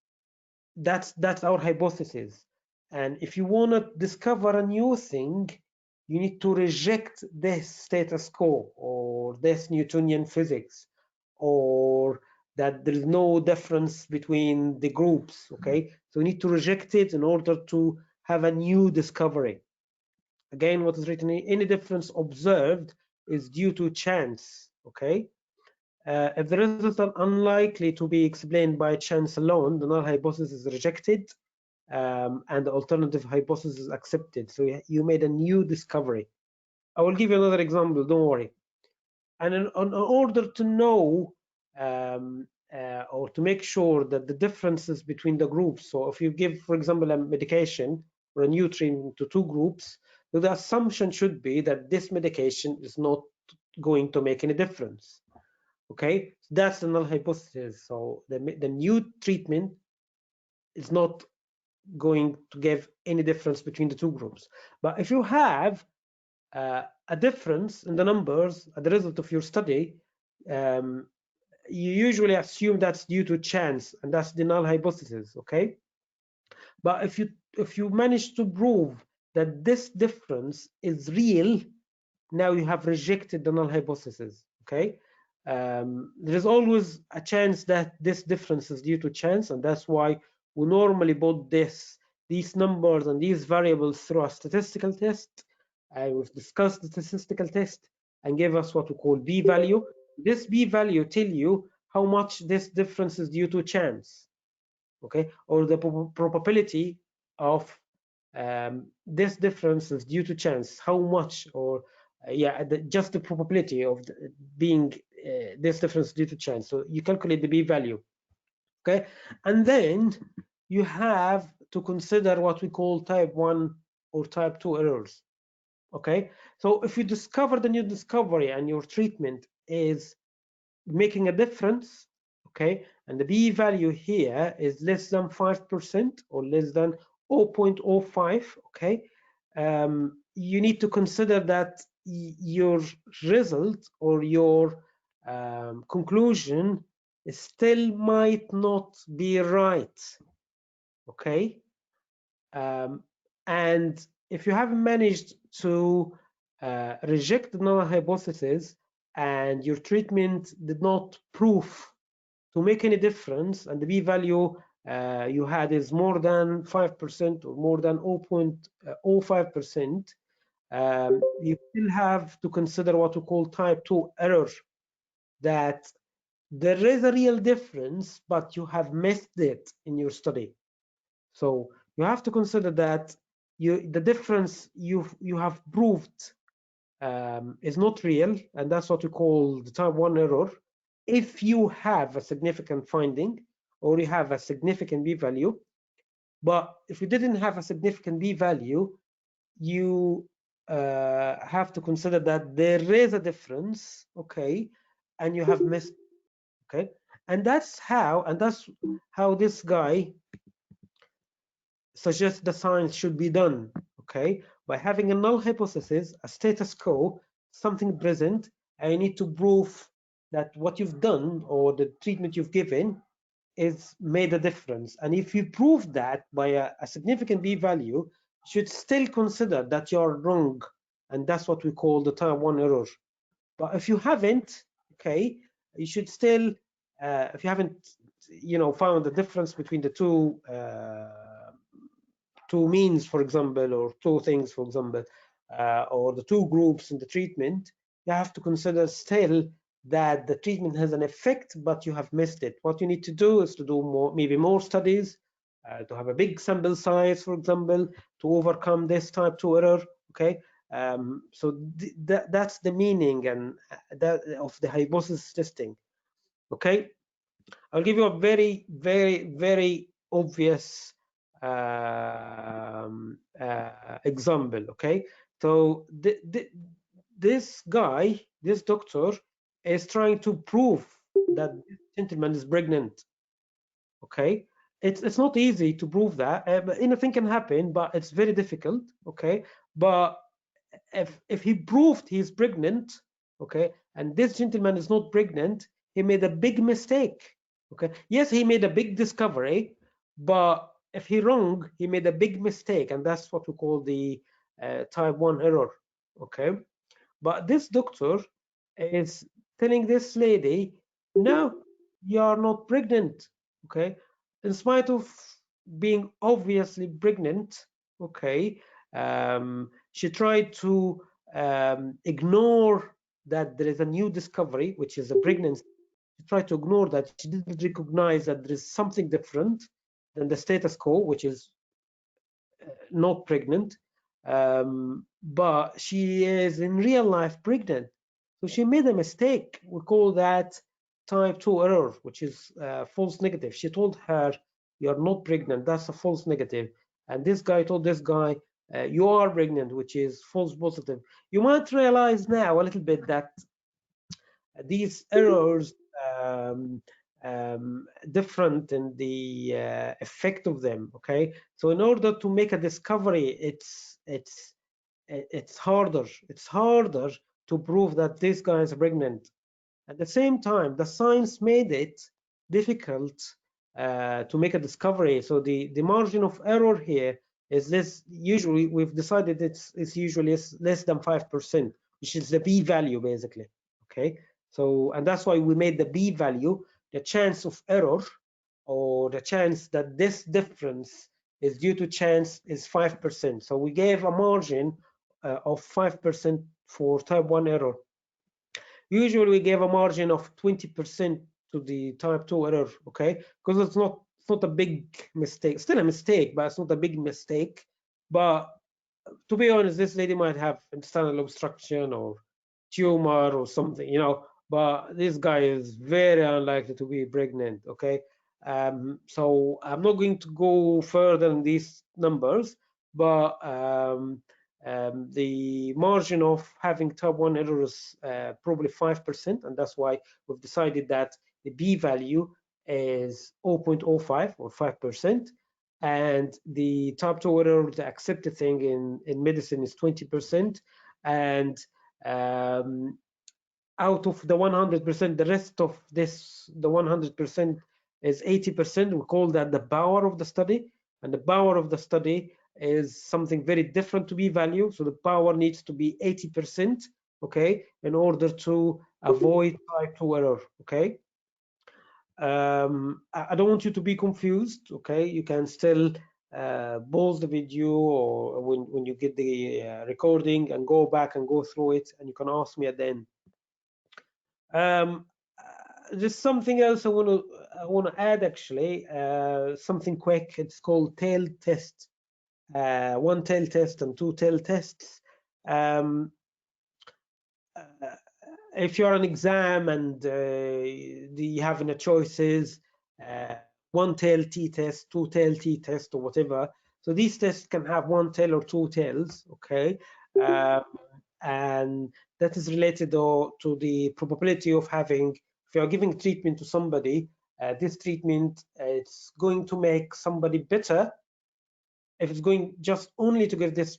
that's our hypothesis. And if you want to discover a new thing, you need to reject this status quo or this Newtonian physics, or that there is no difference between the groups. Okay, so we need to reject it in order to have a new discovery. Again, what is written, any difference observed is due to chance. Okay, if the results are unlikely to be explained by chance alone, the null hypothesis is rejected, and the alternative hypothesis is accepted. So you made a new discovery. I will give you another example, don't worry. And in order to know or to make sure that the differences between the groups, so if you give, for example, a medication or a new treatment to two groups, the assumption should be that this medication is not going to make any difference. Okay, that's the null hypothesis. So the new treatment is not going to give any difference between the two groups. But if you have a difference in the numbers as the result of your study, you usually assume that's due to chance, and that's the null hypothesis. Okay, but if you manage to prove that this difference is real, now you have rejected the null hypothesis. Okay, there is always a chance that this difference is due to chance, and that's why we normally put these numbers and these variables through a statistical test. We've discussed the statistical test and give us what we call p-value. This p-value tell you how much this difference is due to chance, okay, or the probability of this difference is due to chance, how much, or just the probability of being this difference due to chance. So you calculate the p-value, okay, and then you have to consider what we call type 1 or type 2 errors. Okay, so if you discover the new discovery and your treatment is making a difference, okay, and the p-value here is less than 5% or less than 0.05, okay, you need to consider that your result or your conclusion still might not be right. Okay, and if you haven't managed to reject the null hypothesis and your treatment did not prove to make any difference, and the p-value you had is more than 5% or more than 0.05%, you still have to consider what we call type 2 error, that there is a real difference, but you have missed it in your study. So you have to consider that the difference you have proved is not real, and that's what we call the type 1 error. If you have a significant finding or you have a significant p-value, but if you didn't have a significant p-value, you have to consider that there is a difference, okay, and you have missed, okay, and that's how this guy suggests the science should be done, okay, by having a null hypothesis, a status quo, something present, and you need to prove that what you've done or the treatment you've given is made a difference. And if you prove that by a significant p-value, you should still consider that you're wrong, and that's what we call the type 1 error. But if you haven't, okay, you should still, if you haven't, found the difference between the two means, for example, or two things, for example, or the two groups in the treatment, you have to consider still that the treatment has an effect, but you have missed it. What you need to do is to do maybe more studies, to have a big sample size, for example, to overcome this type 2 error. Okay, so that's the meaning and that of the hypothesis testing. Okay, I'll give you a very, very, very obvious example. Okay, so this guy, this doctor, is trying to prove that this gentleman is pregnant. Okay, it's not easy to prove that, but anything can happen, but it's very difficult. Okay, but if he proved he's pregnant, okay, and this gentleman is not pregnant, he made a big mistake. Okay, yes, he made a big discovery, but if he wrong, he made a big mistake, and that's what we call the type 1 error. Okay, but this doctor is telling this lady, no, you are not pregnant. Okay, in spite of being obviously pregnant. Okay, she tried to ignore that there is a new discovery, which is a pregnancy. She tried to ignore that. She didn't recognize that there is something different than the status quo, which is not pregnant, but she is in real life pregnant. So she made a mistake. We call that type 2 error, which is false negative. She told her, you're not pregnant. That's a false negative. And this guy told this guy, you are pregnant, which is false positive. You might realize now a little bit that these errors different in the effect of them. Okay, so in order to make a discovery, it's harder. It's harder to prove that this guy is pregnant. At the same time, the science made it difficult to make a discovery. So the margin of error here is less. Usually, we've decided it's usually less than 5%, which is the p-value basically. Okay, so and that's why we made the p-value, the chance of error, or the chance that this difference is due to chance is 5%. So we gave a margin of 5% for type 1 error. Usually we give a margin of 20% to the type 2 error, okay? Because it's not a big mistake. Still a mistake, but it's not a big mistake. But to be honest, this lady might have intestinal obstruction or tumor or something, you know, but this guy is very unlikely to be pregnant, okay? So I'm not going to go further in these numbers, but the margin of having type 1 error is probably 5%, and that's why we've decided that the p-value is 0.05 or 5%, and the type 2 error, the accepted thing in medicine, is 20%, and out of the 100%, the rest of this, the 100% is 80%. We call that the power of the study, and the power of the study is something very different to p-value. So the power needs to be 80%, okay, in order to avoid type 2 error, okay. I don't want you to be confused, okay. You can still pause the video, or when you get the recording, and go back and go through it, and you can ask me at the end. There's something else I want to add, actually, something quick. It's called tail test. One tail test and two tail tests. If you're on exam and you have the choices, one tail t-test, two tail t-test, or whatever. So these tests can have one tail or two tails, okay? And that is related to the probability of having, if you're giving treatment to somebody, this treatment, it's going to make somebody better. If it's going just only to give this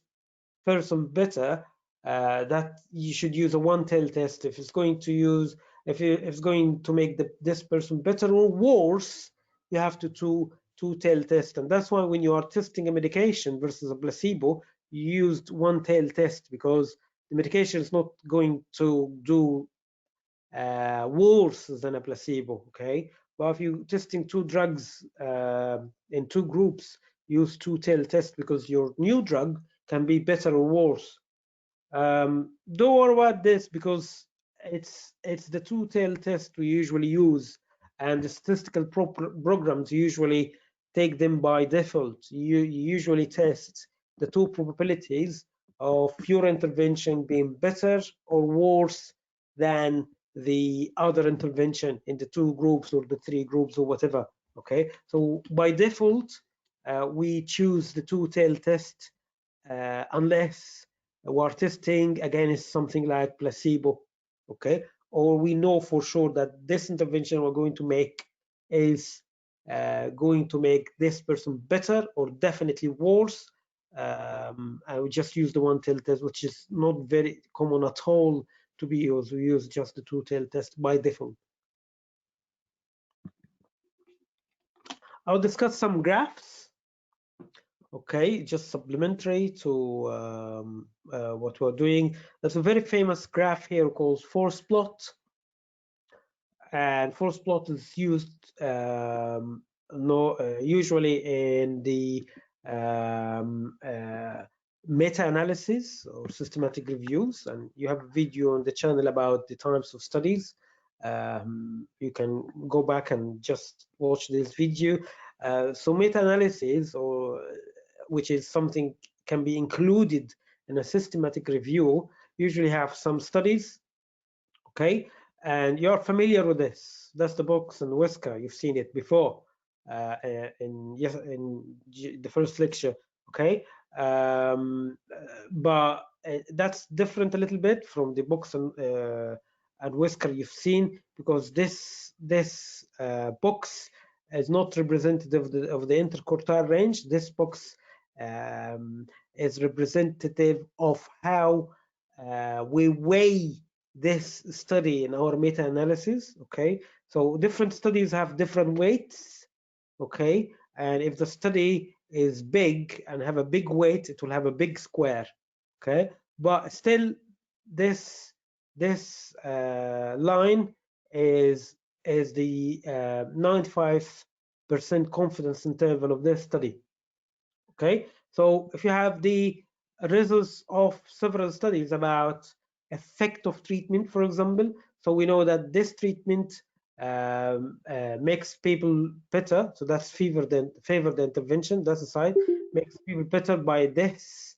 person better, that you should use a one tail test. If it's going to use, if it's going to make this person better or worse, you have to two tail test. And that's why when you are testing a medication versus a placebo, you used one tail test, because the medication is not going to do worse than a placebo, okay? But if you're testing two drugs in two groups, use two tail test, because your new drug can be better or worse. Don't worry about this, because it's the two tail test we usually use, and the statistical programs usually take them by default. You usually test the two probabilities of your intervention being better or worse than the other intervention in the two groups or the three groups or whatever. Okay, so by default we choose the two tail test unless we're testing against something like placebo, okay, or we know for sure that this intervention we're going to make is going to make this person better or definitely worse. I would just use the one tail test, which is not very common at all to be used. We use just the two-tailed test by default. I'll discuss some graphs. Okay, just supplementary to what we're doing. There's a very famous graph here called force plot, and force plot is used usually in the meta-analysis or systematic reviews, and you have a video on the channel about the types of studies. You can go back and just watch this video. So meta-analysis, or which is something can be included in a systematic review, usually have some studies, okay, and you're familiar with this. That's the box and whisker. You've seen it before in the first lecture, okay. But that's different a little bit from the box and whisker you've seen, because this box is not representative of the interquartile range. This box is representative of how we weigh this study in our meta-analysis, okay. So different studies have different weights, okay, and if the study is big and have a big weight, it will have a big square, okay. But still, this line is the 95% confidence interval of this study, okay. So if you have the results of several studies about effect of treatment, for example, so we know that this treatment makes people better, so that's favored the intervention, that's the side, makes people better by this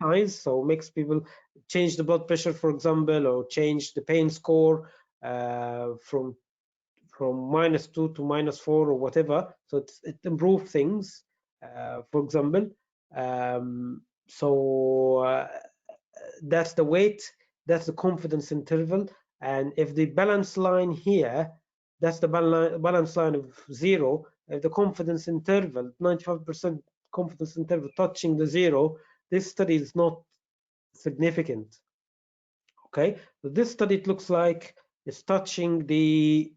size, so makes people change the blood pressure, for example, or change the pain score from -2 to -4 or whatever. So it improves things, for example. That's the weight, that's the confidence interval. And if the balance line here, that's the balance line of 0, if the confidence interval, 95% confidence interval touching the 0, this study is not significant. Okay, so this study, it looks like it's touching the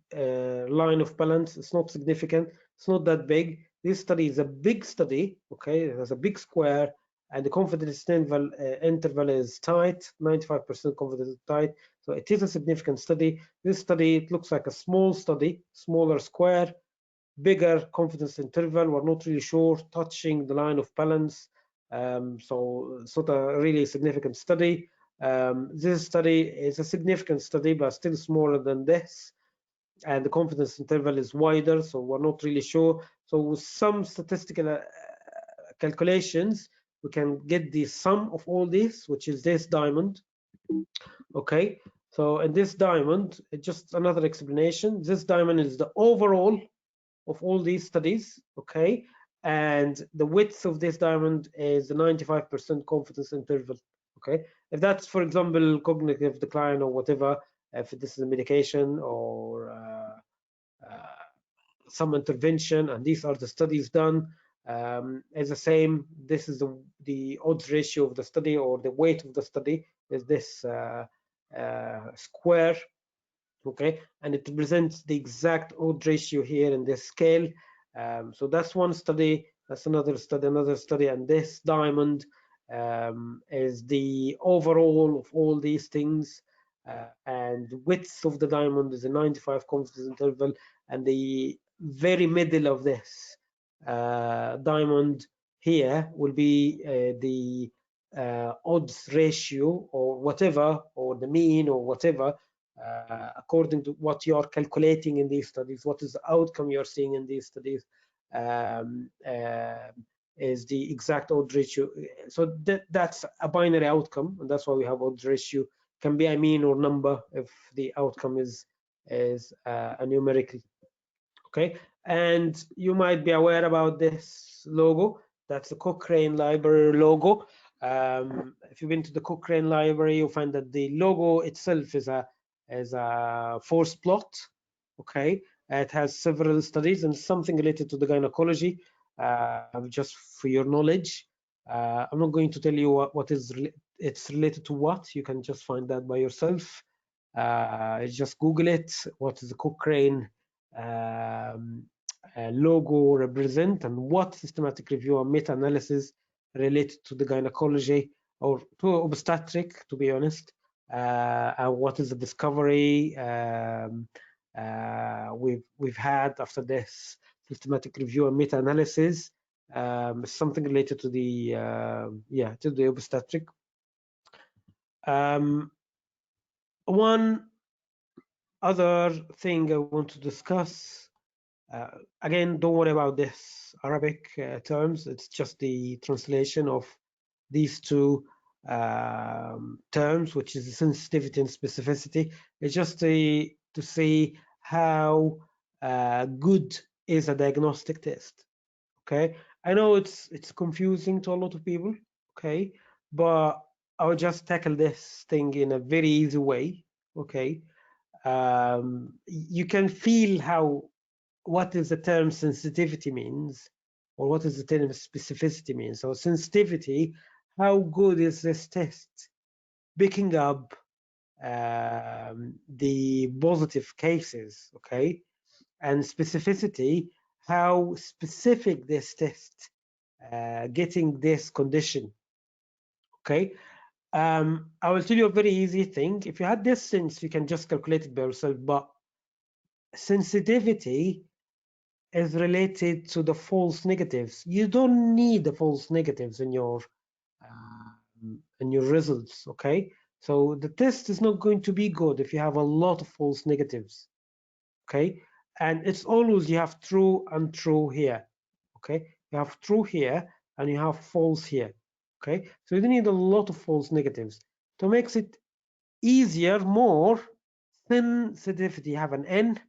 line of balance. It's not significant. It's not that big. This study is a big study. Okay, it has a big square, and the confidence interval is tight. 95% confidence tight. So it is a significant study. This study, it looks like a small study, smaller square, bigger confidence interval. We're not really sure, touching the line of balance. So it's not a really significant study. This study is a significant study, but still smaller than this, and the confidence interval is wider, so we're not really sure. So with some statistical calculations, we can get the sum of all this, which is this diamond. Okay, so in this diamond, just another explanation, this diamond is the overall of all these studies, okay, and the width of this diamond is the 95% confidence interval. Okay, if that's, for example, cognitive decline or whatever, if this is a medication or some intervention, and these are the studies done, is the same. This is the odds ratio of the study, or the weight of the study is this square, okay, and it represents the exact odd ratio here in this scale. So that's one study, that's another study, and this diamond is the overall of all these things, and the width of the diamond is a 95 confidence interval, and the very middle of this diamond here will be the odds ratio, or whatever, or the mean, or whatever, according to what you are calculating in these studies, what is the outcome you're seeing in these studies, is the exact odds ratio. So that's a binary outcome, and that's why we have odds ratio. Can be a mean or number if the outcome is a numerical. Okay, and you might be aware about this logo. That's the Cochrane Library logo. If you've been to the Cochrane Library, you'll find that the logo itself is a force plot. Okay, it has several studies and something related to the gynecology. Just for your knowledge, I'm not going to tell you what is it's related to what, you can just find that by yourself. Just Google it. What is the Cochrane logo represent, and what systematic review and meta-analysis related to the gynecology or to obstetric, to be honest, and what is the discovery we've had after this systematic review and meta-analysis. Something related to the to the obstetric. One other thing I want to discuss, again, don't worry about this Arabic terms, it's just the translation of these two terms, which is sensitivity and specificity. It's just to see how good is a diagnostic test. Okay, I know it's confusing to a lot of people. Okay, but I'll just tackle this thing in a very easy way. Okay, you can feel what is the term sensitivity means, or what is the term specificity means. So sensitivity, how good is this test picking up the positive cases, okay? And specificity, how specific this test getting this condition, okay? I will tell you a very easy thing. If you had this sense, you can just calculate it by yourself, but sensitivity is related to the false negatives. You don't need the false negatives in your results, okay? So the test is not going to be good if you have a lot of false negatives, okay? And it's always you have true and true here, okay? You have true here and you have false here, okay? So you don't need a lot of false negatives. To make it easier, more sensitivity, you have an N,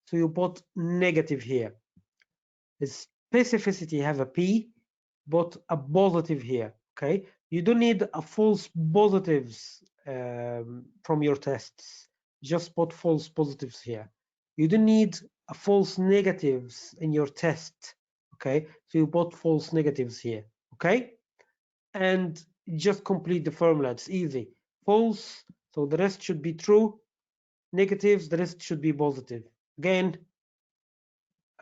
so you put negative here. The specificity have a P, but a positive here, okay? You don't need a false positives from your tests. Just put false positives here. You don't need a false negatives in your test, okay? So you put false negatives here, okay? And just complete the formula, it's easy. False, so the rest should be true. Negatives, the rest should be positive. Again,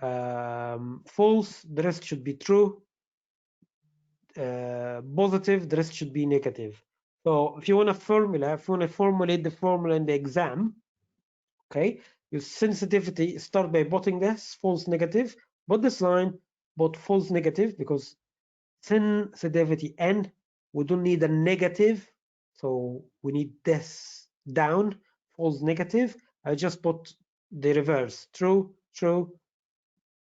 false, the rest should be true. Positive, the rest should be negative. So if you want a formula, if you want to formulate the formula in the exam, okay, your sensitivity, start by putting this false negative, put this line, put false negative, because sensitivity N, we don't need a negative, so we need this down, false negative. I just put the reverse, true, true,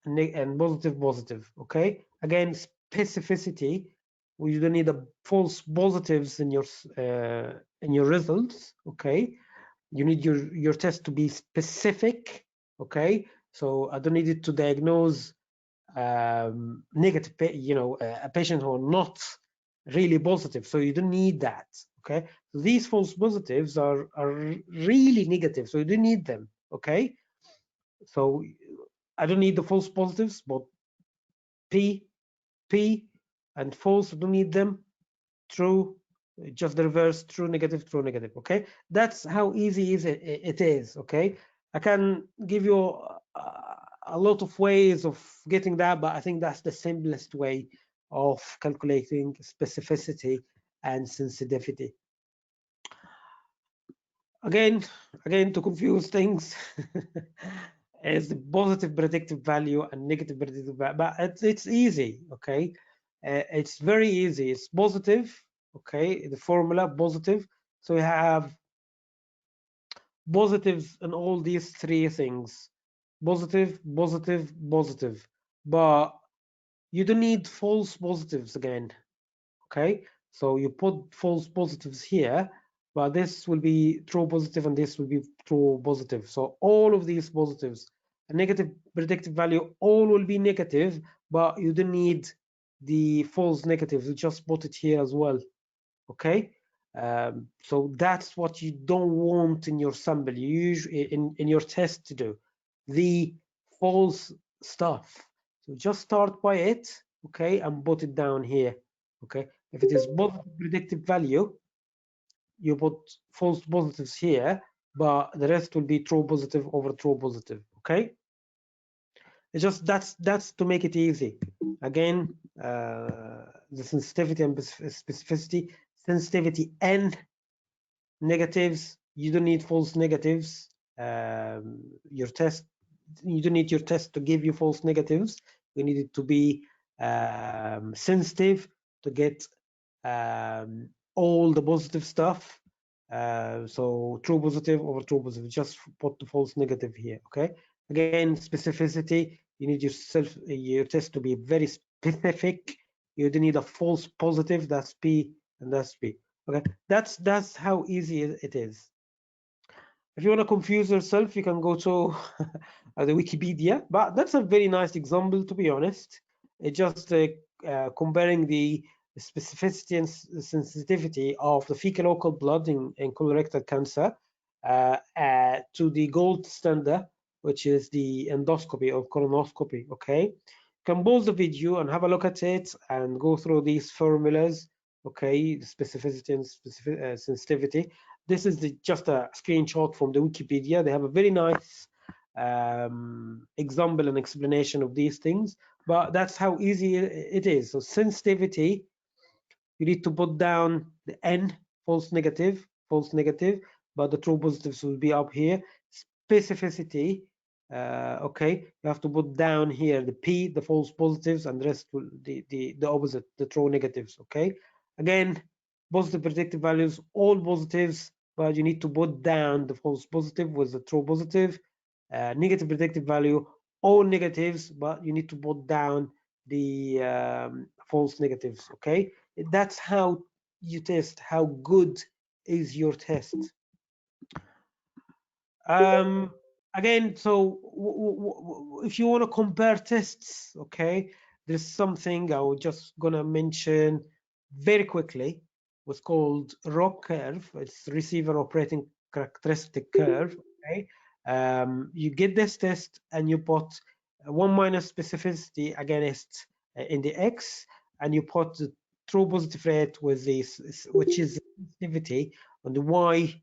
and positive, positive, okay? Again, specificity, you don't need a false positives in your results, okay? You need your test to be specific, okay? So I don't need it to diagnose negative, a patient who are not really positive. So you don't need that, okay? So these false positives are really negative, so you don't need them, okay? So I don't need the false positives, but P, and false, don't need them. True, just the reverse, true, negative, okay? That's how easy it is, okay? I can give you a lot of ways of getting that, but I think that's the simplest way of calculating specificity and sensitivity. Again, to confuse things, is the positive predictive value and negative predictive value, but it's easy, okay? It's very easy. It's positive, okay? The formula positive. So we have positives in all these three things: positive, positive, positive. But you don't need false positives again, okay? So you put false positives here, but this will be true positive and this will be true positive. So all of these positives, a negative predictive value, all will be negative, but you don't need the false negatives. You just put it here as well, okay? So that's what you don't want in your sample, usually in your test to do, the false stuff. So just start by it, okay, and put it down here, okay? If it is positive predictive value, you put false positives here, but the rest will be true positive over true positive. Okay, it's just that's to make it easy. Again, the sensitivity and specificity, sensitivity and negatives, you don't need false negatives. Your test, you don't need your test to give you false negatives. You need it to be sensitive to get all the positive stuff. So true positive over true positive, just put the false negative here. Okay, again, specificity, you need your test to be very specific. You don't need a false positive, that's P and that's P. Okay, that's how easy it is. If you want to confuse yourself, you can go to the Wikipedia, but that's a very nice example, to be honest. It's just comparing the specificity and sensitivity of the fecal occult blood in colorectal cancer to the gold standard, which is the endoscopy or colonoscopy. Okay, you can pause the video and have a look at it and go through these formulas. Okay, specificity and sensitivity. This is just a screenshot from the Wikipedia. They have a very nice example and explanation of these things, but that's how easy it is. So sensitivity, you need to put down the N, false negative, but the true positives will be up here. Specificity, okay, you have to put down here the P, the false positives, and the rest will the opposite, the true negatives. Okay, again, positive predictive values, all positives, but you need to put down the false positive with the true positive. Negative predictive value, all negatives, but you need to put down the false negatives. Okay, that's how you test how good is your test. Again, so if you want to compare tests, okay, there's something I was just gonna mention very quickly. What's called ROC curve. It's receiver operating characteristic curve. Okay, you get this test and you put 1 minus specificity against in the X, and you put the true positive rate with this, which is sensitivity on the Y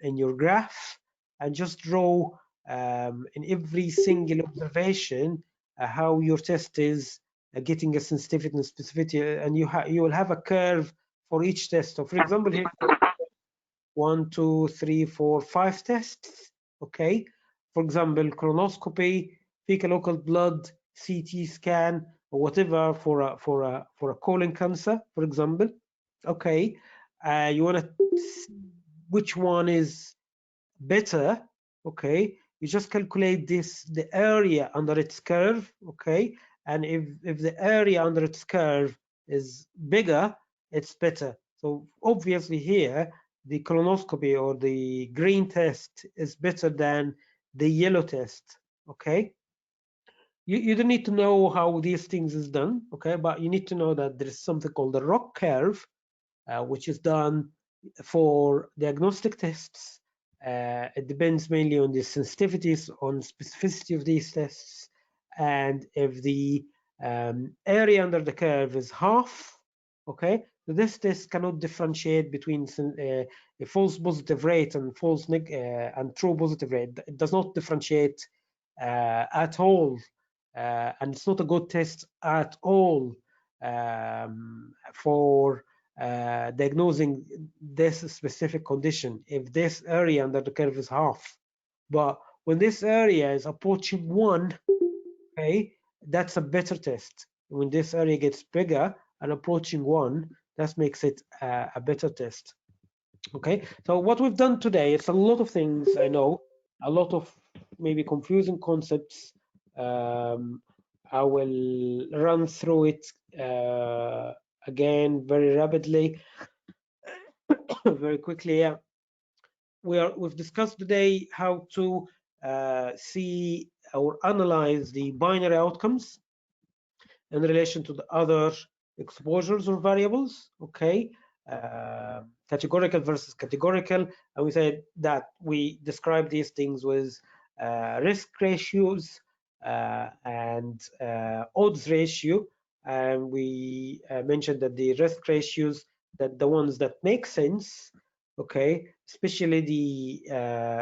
in your graph, and just draw in every single observation how your test is getting a sensitivity and specificity, and you will have a curve for each test. So, for example, here 1, 2, 3, 4, 5 tests. Okay, for example, colonoscopy, fecal occult blood, CT scan, or whatever for a colon cancer, for example. Okay, you want to see which one is better. Okay, you just calculate the area under its curve. Okay, and if the area under its curve is bigger, it's better. So obviously here the colonoscopy or the green test is better than the yellow test. Okay, you don't need to know how these things is done. Okay, but you need to know that there is something called the ROC curve, which is done for diagnostic tests. It depends mainly on the sensitivities, on specificity of these tests, and if the area under the curve is half, okay, so this test cannot differentiate between a false positive rate and and true positive rate. It does not differentiate at all, and it's not a good test at all for diagnosing this specific condition if this area under the curve is half. But when this area is approaching 1, okay, that's a better test. When this area gets bigger and approaching 1, that makes it a better test. Okay, so what we've done today, it's a lot of things, I know, a lot of maybe confusing concepts. I will run through it again very rapidly, very quickly. Yeah, we've discussed today how to see or analyze the binary outcomes in relation to the other exposures or variables. Okay, categorical versus categorical, and we said that we describe these things with risk ratios and odds ratio, and we mentioned that the risk ratios that the ones that make sense, okay, especially the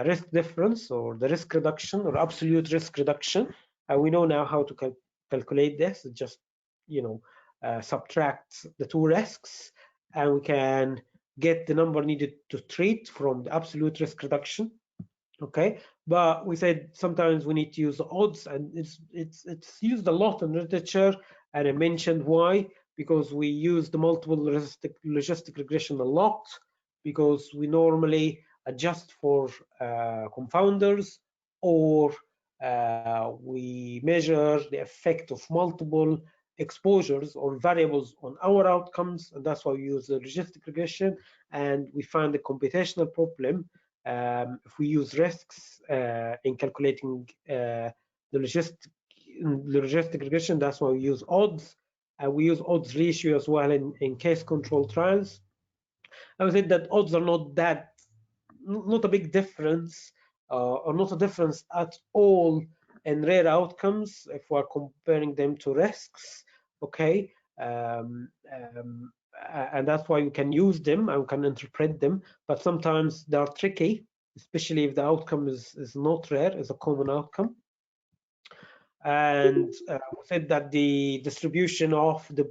risk difference or the risk reduction or absolute risk reduction. We know now how to calculate this. It just, subtract the two risks, and we can get the number needed to treat from the absolute risk reduction. Okay, but we said sometimes we need to use the odds, and it's used a lot in literature, and I mentioned why, because we use the multiple logistic regression a lot, because we normally adjust for confounders, or we measure the effect of multiple exposures or variables on our outcomes, and that's why we use the logistic regression. And we find a computational problem if we use risks in calculating the logistic regression. That's why we use odds. We use odds ratio as well in case control trials. I would say that odds are not a big difference, or not a difference at all in rare outcomes if we're comparing them to risks. Okay, and that's why we can use them and we can interpret them, but sometimes they are tricky, especially if the outcome is not rare, is a common outcome. And we said that the distribution of the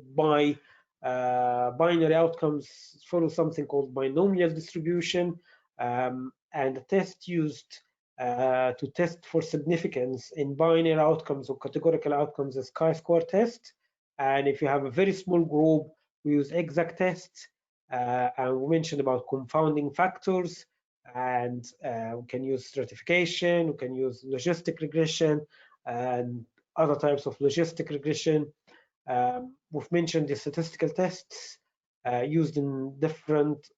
binary outcomes follows something called binomial distribution, and the test used to test for significance in binary outcomes or categorical outcomes is chi-square test. And if you have a very small group, we use exact tests, and we mentioned about confounding factors, and we can use stratification, we can use logistic regression, and other types of logistic regression. We've mentioned the statistical tests used in different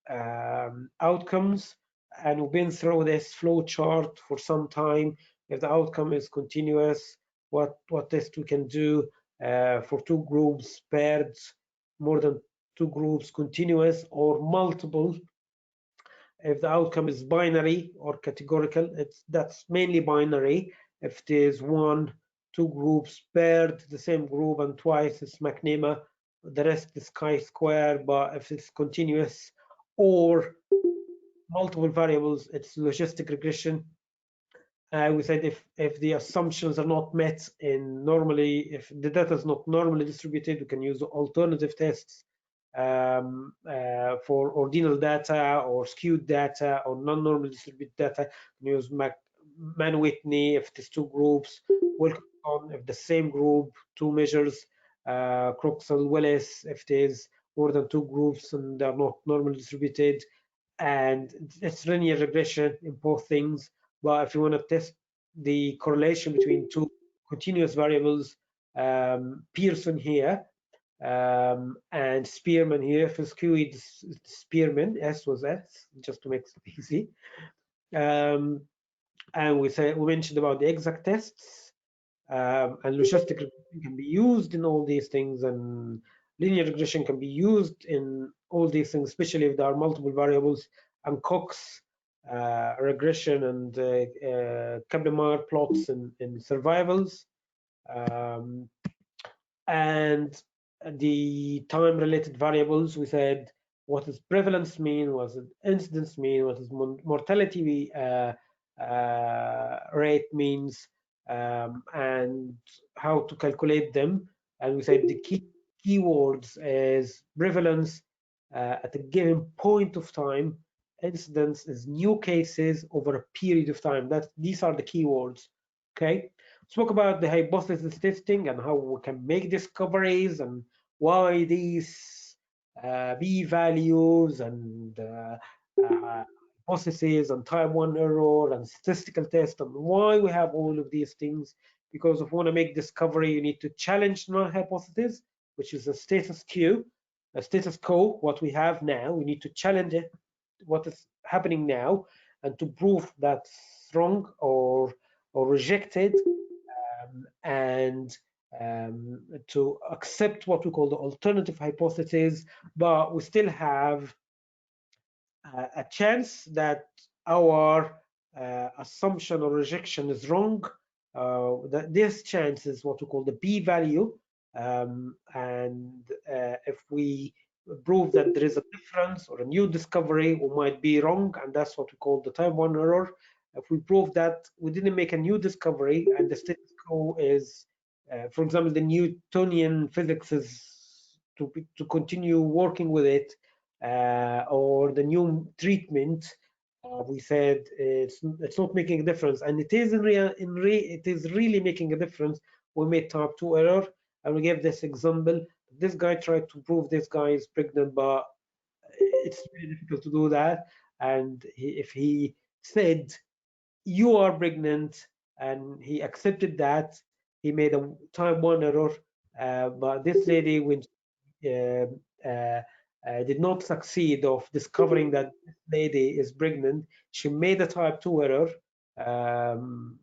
outcomes, and we've been through this flow chart for some time. If the outcome is continuous, what test we can do for two groups paired, more than two groups, continuous or multiple. If the outcome is binary or categorical, that's mainly binary. If it is one, two groups paired, the same group, and twice, it's McNema. The rest is chi-square. But if it's continuous or multiple variables, it's logistic regression. We said if the assumptions are not met if the data is not normally distributed, we can use alternative tests for ordinal data or skewed data or non-normally distributed data. We use Mann-Whitney if it is two groups, Wilcoxon if the same group, two measures, Croxall-Willis if it is more than two groups and they're not normally distributed, and it's linear regression in both things. But if you want to test the correlation between two continuous variables, Pearson here, and Spearman here. For skewed, Spearman, S was S, just to make it easy. And we mentioned about the exact tests, and logistic regression can be used in all these things, and linear regression can be used in all these things, especially if there are multiple variables, and Cox regression and Kaplan-Meier plots in survivals. And the time-related variables, we said, what does prevalence mean? What does incidence mean? What does mortality rate means? And how to calculate them. And we said the keywords is prevalence at a given point of time. Incidence is new cases over a period of time. These are the keywords. Okay. Spoke about the hypothesis testing and how we can make discoveries and why these p-values and hypotheses and type 1 error and statistical test, and why we have all of these things. Because if you want to make discovery, you need to challenge null hypothesis, which is a status quo, what we have now. We need to challenge it, what is happening now, and to prove that's wrong or rejected, and to accept what we call the alternative hypothesis. But we still have a chance that our assumption or rejection is wrong. This chance is what we call the p-value, and if we prove that there is a difference or a new discovery, we might be wrong, and that's what we call the type 1 error. If we prove that we didn't make a new discovery and the status quo is, for example, the Newtonian physics is to continue working with it, or the new treatment, we said it's not making a difference, and it is it is really making a difference. We made type 2 error, and we gave this example. This guy tried to prove this guy is pregnant, but it's really difficult to do that. And if he said you are pregnant and he accepted that, he made a type 1 error. But this lady, when uh, uh, did not succeed of discovering that this lady is pregnant, she made a type 2 error, um,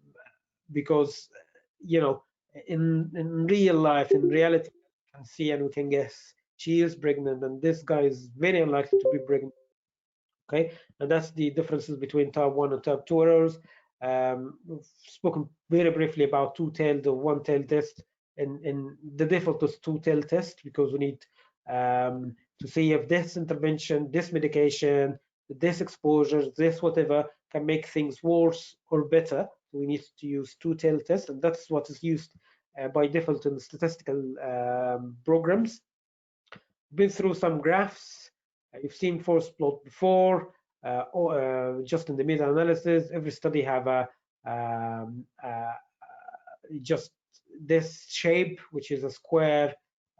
because in real life, in reality, we can see and we can guess she is pregnant, and this guy is very unlikely to be pregnant. Okay, and that's the differences between type 1 and type 2 errors. We've spoken very briefly about two-tailed or one-tailed test, and the default is two-tailed test because we need to see if this intervention, this medication, this exposure, this whatever can make things worse or better. We need to use two-tailed test, and that's what is used by default in statistical programs. Been through some graphs. You've seen force plot before, just in the meta-analysis. Every study have just this shape, which is a square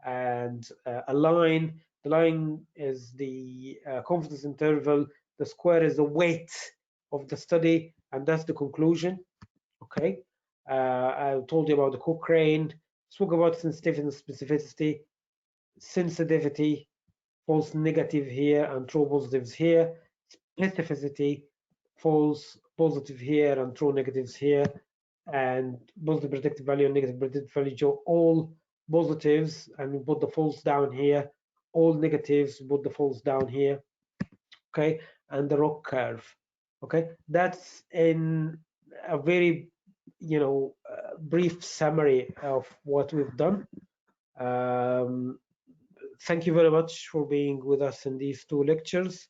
and a line. The line is the confidence interval. The square is the weight of the study, and that's the conclusion. Okay. I told you about the Cochrane. Spoke about sensitivity and specificity. Sensitivity, false negative here and true positives here. Specificity, false positive here and true negatives here. And positive predictive value and negative predictive value show all positives, and we put the false down here. All negatives, we put the false down here. Okay, and the ROC curve. Okay, that's in a very brief summary of what we've done. Thank you very much for being with us in these two lectures.